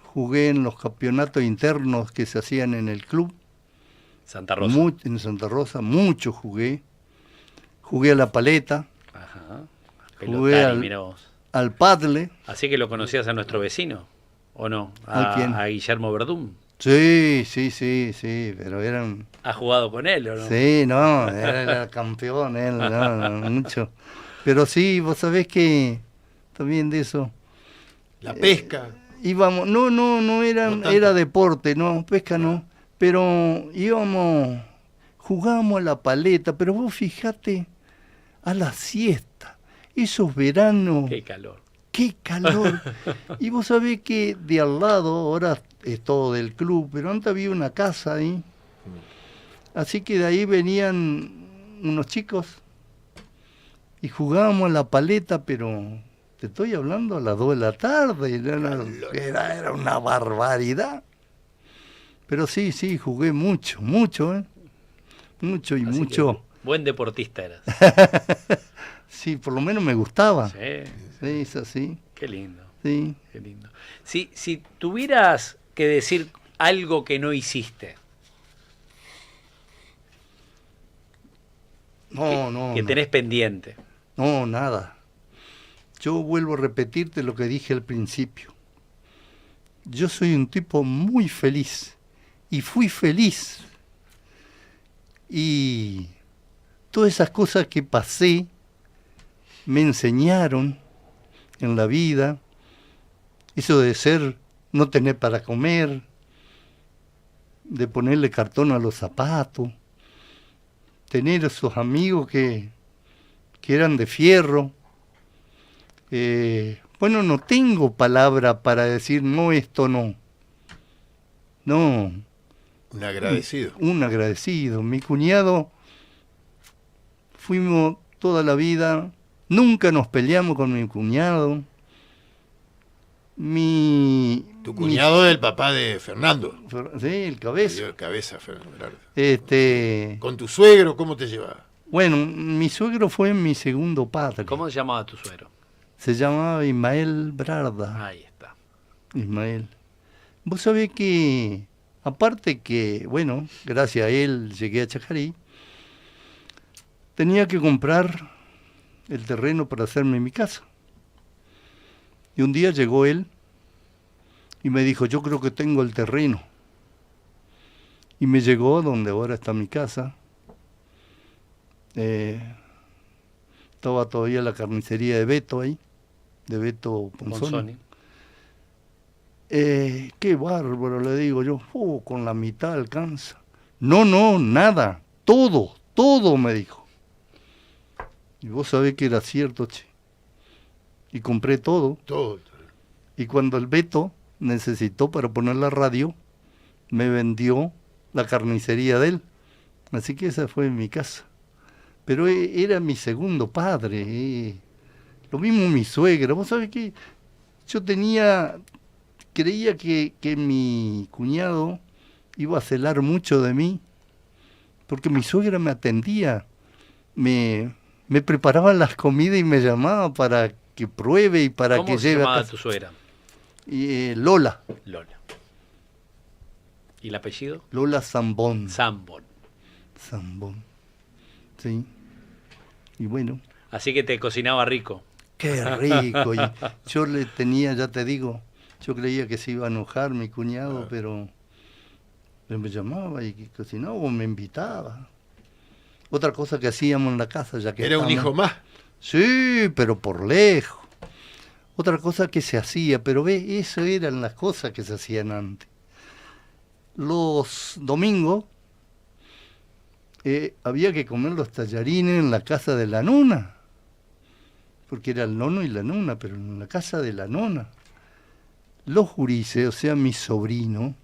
Jugué en los campeonatos internos que se hacían en el club. Santa Rosa. En Santa Rosa, mucho jugué. Jugué a la paleta. Ajá. Jugué mira vos. Al paddle. Así que lo conocías a nuestro vecino, ¿o no? ¿A Guillermo Verdún? Sí, pero eran... ¿Has jugado con él o no? Sí, no, era campeón él, no, mucho. Pero sí, vos sabés que también de eso... La pesca. íbamos, no era deporte, no, pesca no, pero íbamos, jugábamos a la paleta, pero vos fijate, a la siesta, esos veranos, Qué calor. qué calor. Y vos sabés que de al lado, ahora es todo del club, pero antes había una casa ahí, así que de ahí venían unos chicos y jugábamos a la paleta, pero te estoy hablando a las 2 de la tarde, era una barbaridad. Pero sí, jugué mucho, mucho, ¿eh? Mucho y Así mucho. que buen deportista eras. Sí, por lo menos me gustaba. Sí, Sí, es así. qué lindo. Sí. Qué lindo. Si tuvieras que decir algo que no hiciste, que No. tenés pendiente. No, nada. Yo vuelvo a repetirte lo que dije al principio. Yo soy un tipo muy feliz y fui feliz. Y todas esas cosas que pasé me enseñaron en la vida, eso de no tener para comer, de ponerle cartón a los zapatos, tener esos amigos que eran de fierro. Bueno, no tengo palabra para decir no, esto no. No. Un agradecido. Un agradecido. Mi cuñado, fuimos toda la vida, nunca nos peleamos con mi cuñado. Tu cuñado es el papá de Fernando. Sí, el cabeza. El cabeza, Fernando. ¿Con tu suegro cómo te llevaba? Bueno, mi suegro fue mi segundo padre. ¿Cómo se llamaba tu suegro? Se llamaba Ismael Brarda. Ahí está. Ismael. Vos sabés que, aparte que, bueno, gracias a él llegué a Chajarí, tenía que comprar el terreno para hacerme mi casa. Y un día llegó él y me dijo, yo creo que tengo el terreno. Y me llegó donde ahora está mi casa. Estaba todavía la carnicería de Beto ahí, de Beto Ponzoni. Qué bárbaro, le digo yo, con la mitad alcanza. No, nada, todo me dijo. Y vos sabés que era cierto, che. Y compré todo. Todo. Y cuando el Beto necesitó para poner la radio, me vendió la carnicería de él. Así que esa fue mi casa. Pero era mi segundo padre. Lo mismo mi suegra. Vos sabés que yo creía que mi cuñado iba a celar mucho de mí, porque mi suegra me atendía, me preparaba las comidas y me llamaba para que pruebe y para que lleve. ¿Cómo se llamaba tu suegra? Lola. Lola. ¿Y el apellido? Lola Zambón. Zambón. Sí. Y bueno. Así que te cocinaba rico. Qué rico. Y yo le tenía, ya te digo, yo creía que se iba a enojar mi cuñado, pero me llamaba y cocinaba o me invitaba. Otra cosa que hacíamos en la casa, ya que ¿Era un hijo más? Sí, pero por lejos. Otra cosa que se hacía, pero ve, eso eran las cosas que se hacían antes. Los domingos había que comer los tallarines en la casa de la nona, porque era el nono y la nona, pero en la casa de la nona. Los gurises, o sea, mis sobrinos,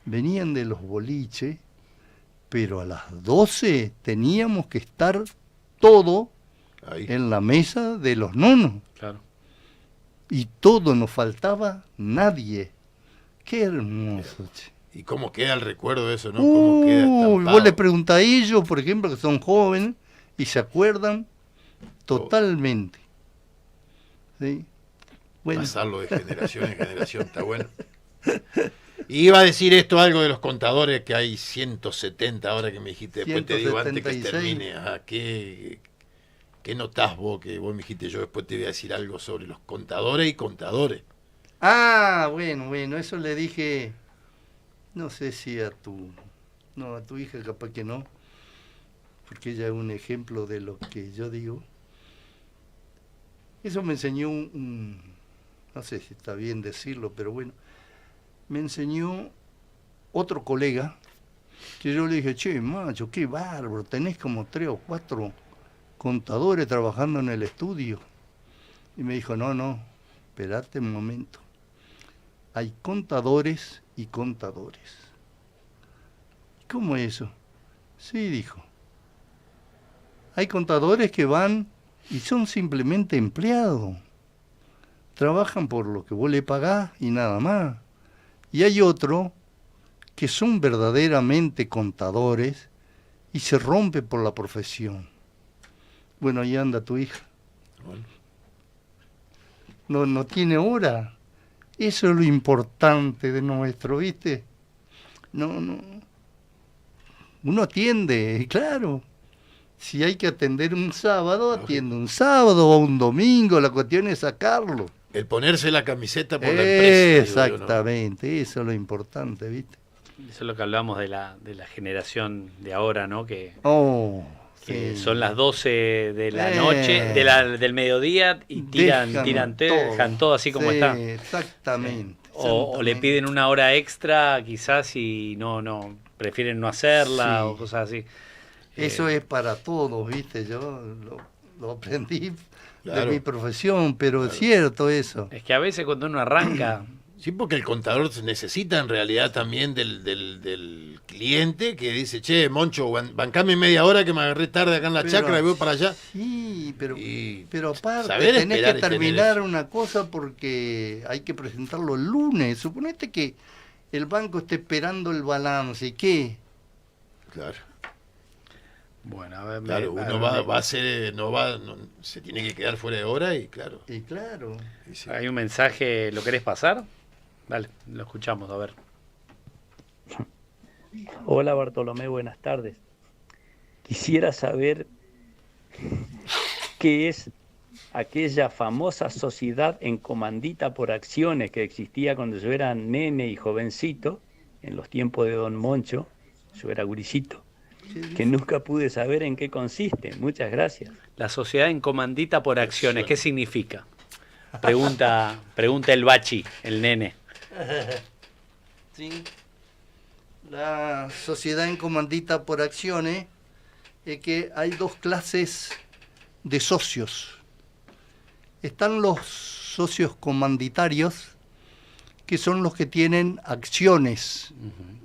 venían de los boliches, pero a las 12 teníamos que estar todo ahí en la mesa de los nonos. Claro. Y todo, nos faltaba nadie. Qué hermoso, che. ¿Y cómo queda el recuerdo de eso, no? ¿Cómo queda estampado? Vos le preguntás a ellos, por ejemplo, que son jóvenes, y se acuerdan totalmente. ¿Sí? Bueno. Pasarlo de generación en generación, está bueno. Y iba a decir esto algo de los contadores, que hay 170 ahora que me dijiste, después 176. Te digo antes que termine. Ajá, ¿qué notás vos? Que vos me dijiste, yo después te voy a decir algo sobre los contadores y contadores. Ah, bueno, eso le dije, no sé si a tu hija capaz que no, porque ella es un ejemplo de lo que yo digo. Eso me enseñó un no sé si está bien decirlo, pero bueno, me enseñó otro colega, que yo le dije, che, macho, qué bárbaro, tenés como 3 o 4 contadores trabajando en el estudio. Y me dijo, no, espérate un momento. Hay contadores y contadores. ¿Cómo es eso? Sí, dijo. Hay contadores que van y son simplemente empleados. Trabajan por lo que vos le pagás y nada más. Y hay otros que son verdaderamente contadores y se rompe por la profesión. Bueno, ahí anda tu hija. No tiene hora. Eso es lo importante de nuestro, ¿viste? No. Uno atiende, claro. Si hay que atender un sábado, atiende un sábado o un domingo. La cuestión es sacarlo. El ponerse la camiseta por la empresa. Exactamente, digo yo, ¿no? Eso es lo importante, ¿viste? Eso es lo que hablamos de la generación de ahora, ¿no? Que Sí. son las 12 de la noche, del mediodía, y dejan todo así como está. Exactamente. O le piden una hora extra quizás y no prefieren no hacerla o cosas así. Eso es para todos, ¿viste? Yo lo aprendí claro, de mi profesión, pero es cierto eso. Es que a veces cuando uno arranca... Sí, porque el contador necesita en realidad también del cliente que dice, che, Moncho, bancame media hora que me agarré tarde acá en la chacra y voy para allá. Sí, pero aparte saber tenés que esperar y terminar una cosa porque hay que presentarlo el lunes. Suponete que el banco esté esperando el balance, ¿y qué? Claro. Bueno, a ver, claro, uno va a ser, se tiene que quedar fuera de hora y claro. Y claro. Y sí. Hay un mensaje, ¿lo querés pasar? Dale, lo escuchamos, a ver. Hola Bartolomé, buenas tardes. Quisiera saber qué es aquella famosa sociedad en comandita por acciones que existía cuando yo era nene y jovencito, en los tiempos de Don Moncho, yo era gurisito, que nunca pude saber en qué consiste. Muchas gracias. La sociedad en comandita por acciones, ¿qué significa? Pregunta el bachi, el nene. Sí. La sociedad en comandita por acciones es que hay 2 clases de socios. Están los socios comanditarios, que son los que tienen acciones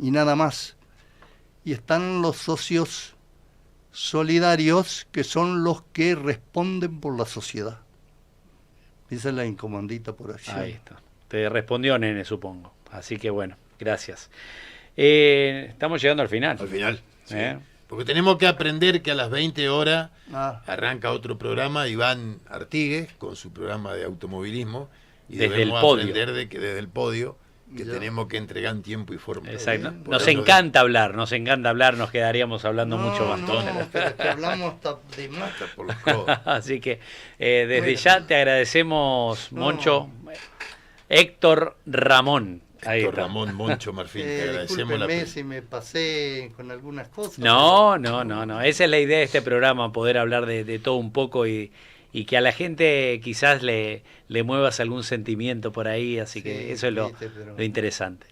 y nada más. Y están los socios solidarios, que son los que responden por la sociedad. Esa es la incomandita por acción. Ahí está. Te respondió nene, supongo. Así que bueno, gracias. Estamos llegando al final. Al final. Sí. Porque tenemos que aprender que a las 20 horas arranca otro programa, Iván Artigues, con su programa de automovilismo. Y desde debemos el podio. aprender de que desde el podio que tenemos que entregar en tiempo y forma. Exacto. Nos encanta hablar, nos quedaríamos hablando mucho más. Pero es que hablamos hasta de más. Por los codos. Así que desde ya te agradecemos, Moncho. Héctor Ramón. Ahí Héctor está. Ramón Moncho Marfil, te agradecemos la si me pasé con algunas cosas. No. Esa es la idea de este programa, poder hablar de todo un poco y que a la gente quizás le muevas algún sentimiento por ahí, así que eso es lo interesante.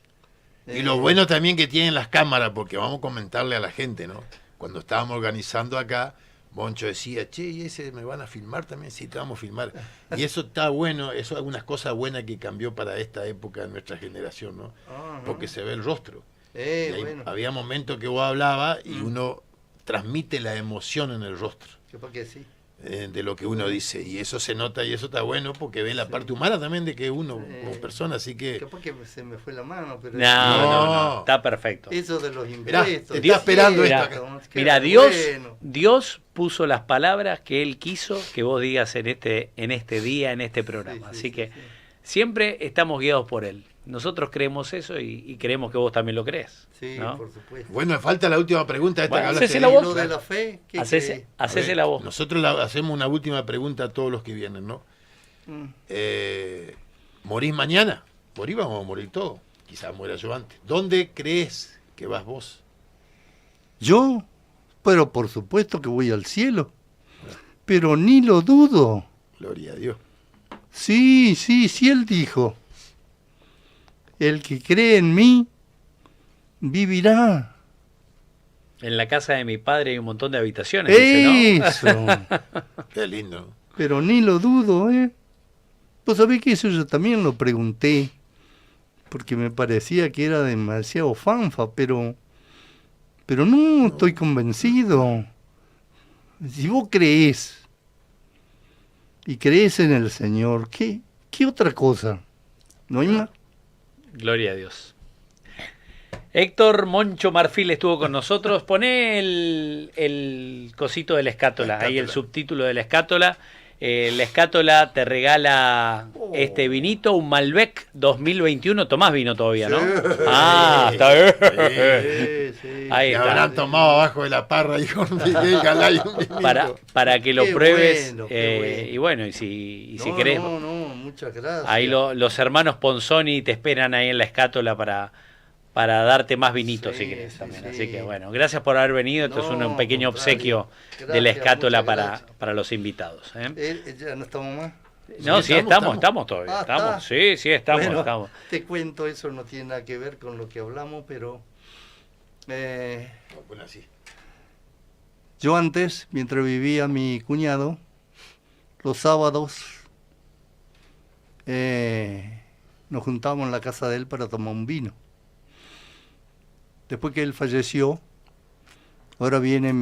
Y lo bueno también que tienen las cámaras, porque vamos a comentarle a la gente, ¿no? Cuando estábamos organizando acá, Moncho decía, che, ¿y ese me van a filmar también? Sí, te vamos a filmar. Y eso está bueno, eso es algunas cosas buenas que cambió para esta época de nuestra generación, ¿no? Porque se ve el rostro. Había momentos que vos hablabas y uno transmite la emoción en el rostro. Porque sí. De lo que uno dice, y eso se nota y eso está bueno porque ve la parte humana también de que uno como persona, así que capaz que se me fue la mano, pero no, está perfecto. Eso de los impuestos. Te está esperando esto. Mira, Dios puso las palabras que Él quiso que vos digas en este día, en este programa, así que siempre estamos guiados por Él. Nosotros creemos eso y creemos que vos también lo crees. Sí, ¿no? por supuesto. Bueno, falta la última pregunta. Esta Bueno, que hacésela vos. de la fe. Hacese la voz. Nosotros hacemos una última pregunta a todos los que vienen, ¿no? ¿Morís mañana? Vamos a morir todos. Quizás muera yo antes. ¿Dónde crees que vas vos? ¿Yo? Pero por supuesto que voy al cielo. Pero ni lo dudo. Gloria a Dios. Sí, él dijo. El que cree en mí, vivirá. En la casa de mi padre hay un montón de habitaciones, dice, ¿no? Eso. Qué lindo. Pero ni lo dudo, ¿eh? Pues sabés que eso yo también lo pregunté, porque me parecía que era demasiado fanfa, pero no estoy convencido. Si vos creés y creés en el Señor, ¿qué otra cosa? ¿No hay más? Gloria a Dios. Héctor Moncho Marfil estuvo con nosotros. Poné el cosito de la escátola, ahí el subtítulo de la escátola. La escátola te regala este vinito, un Malbec 2021. Tomás vino todavía, ¿no? Sí. Está bien. Sí. Ahí Que está. habrán tomado abajo de la parra y con Miguel Galay un vinito. Para que lo Qué pruebes. bueno, qué bueno. Y bueno, y si No, querés. No, muchas gracias. Ahí los hermanos Ponzoni te esperan ahí en la escátola para darte más vinitos, Sí, si querés sí, también. sí. Así que bueno, gracias por haber venido. Esto es un No, pequeño al contrario. obsequio de la Gracias, escátola muchas gracias. para los invitados. ¿Ya no estamos más? No, sí, estamos todavía. Ah, Estamos. está. Sí, estamos, Bueno, estamos. Te cuento, eso no tiene nada que ver con lo que hablamos, pero Bueno, así. yo antes, mientras vivía mi cuñado, los sábados nos juntábamos en la casa de él para tomar un vino. Después que él falleció, ahora viene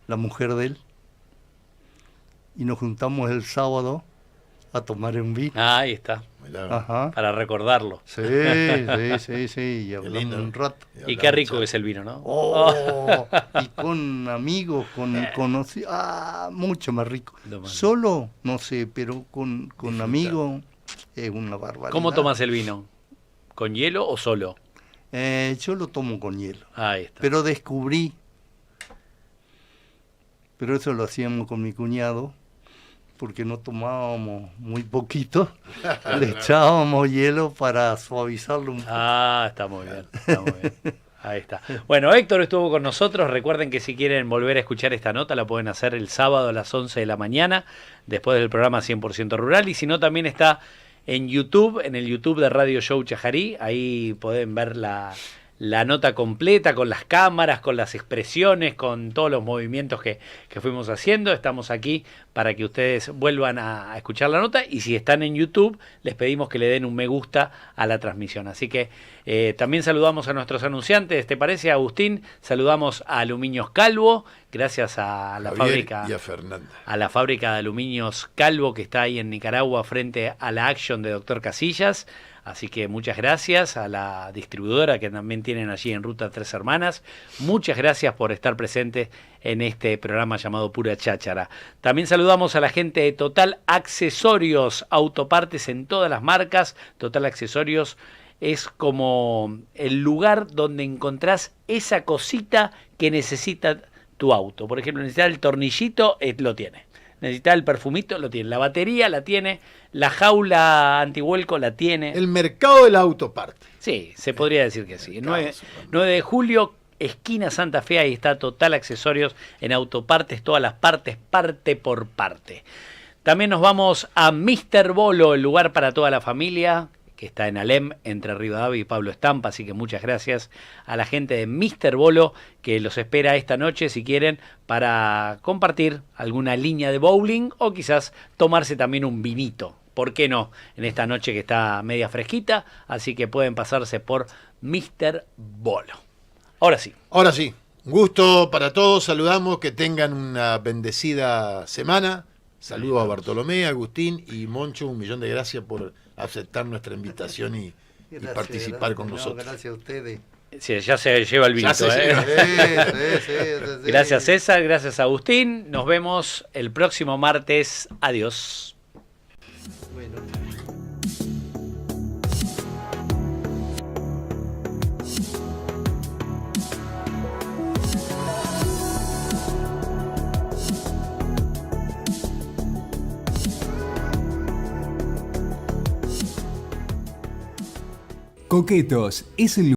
la mujer de él y nos juntamos el sábado a tomar un vino. Ahí está, Mirá. Ajá. para recordarlo. Sí, y hablamos lindo. un rato. Y qué rico que es el vino, ¿no? Oh, y con amigos, mucho más rico. Lo más. Solo, no sé, pero con Disfrutar. amigos es una barbaridad. ¿Cómo tomas el vino? ¿Con hielo o solo? Yo lo tomo con hielo, Ahí está. pero descubrí, pero eso lo hacíamos con mi cuñado, porque no tomábamos muy poquito, le echábamos hielo para suavizarlo un poco. Está muy bien, está muy bien. Ahí está. Bueno, Héctor estuvo con nosotros. Recuerden que si quieren volver a escuchar esta nota, la pueden hacer el sábado a las 11 de la mañana, después del programa 100% Rural. Y si no, también está en YouTube, en el YouTube de Radio Show Chajarí. Ahí pueden ver la nota completa, con las cámaras, con las expresiones, con todos los movimientos que fuimos haciendo. Estamos aquí para que ustedes vuelvan a escuchar la nota, y si están en YouTube les pedimos que le den un me gusta a la transmisión. Así que también saludamos a nuestros anunciantes, ¿te parece, Agustín? Saludamos a Aluminios Calvo, gracias a la Javier fábrica y a Fernanda. a la fábrica de aluminios Calvo, que está ahí en Nicaragua frente a la Action de Dr. Casillas. Así que muchas gracias a la distribuidora que también tienen allí en Ruta Tres Hermanas. Muchas gracias por estar presentes en este programa llamado Pura Cháchara. También saludamos a la gente de Total Accesorios, autopartes en todas las marcas. Total Accesorios es como el lugar donde encontrás esa cosita que necesita tu auto. Por ejemplo, necesitas el tornillito, lo tiene. Necesitas el perfumito, lo tiene. La batería la tiene. La jaula antivuelco la tiene. El mercado de la autoparte. Sí, se podría decir que sí. 9 de julio, esquina Santa Fe, ahí está Total Accesorios en autopartes, todas las partes, parte por parte. También nos vamos a Mr. Bolo, el lugar para toda la familia, que está en Alem, entre Rivadavia y Pablo Estampa, así que muchas gracias a la gente de Mr. Bolo, que los espera esta noche, si quieren, para compartir alguna línea de bowling o quizás tomarse también un vinito. ¿Por qué no? En esta noche que está media fresquita, así que pueden pasarse por Mr. Bolo. Ahora sí. Ahora sí, un gusto para todos, saludamos, que tengan una bendecida semana. Saludos a Bartolomé, Agustín y Moncho, 1.000.000 de gracias por aceptar nuestra invitación y participar con nosotros. Gracias a ustedes. Sí, ya se lleva el vinito. Ya se lleva. Sí. Gracias César, gracias Agustín. Nos vemos el próximo martes. Adiós. Bueno. Coquetos es el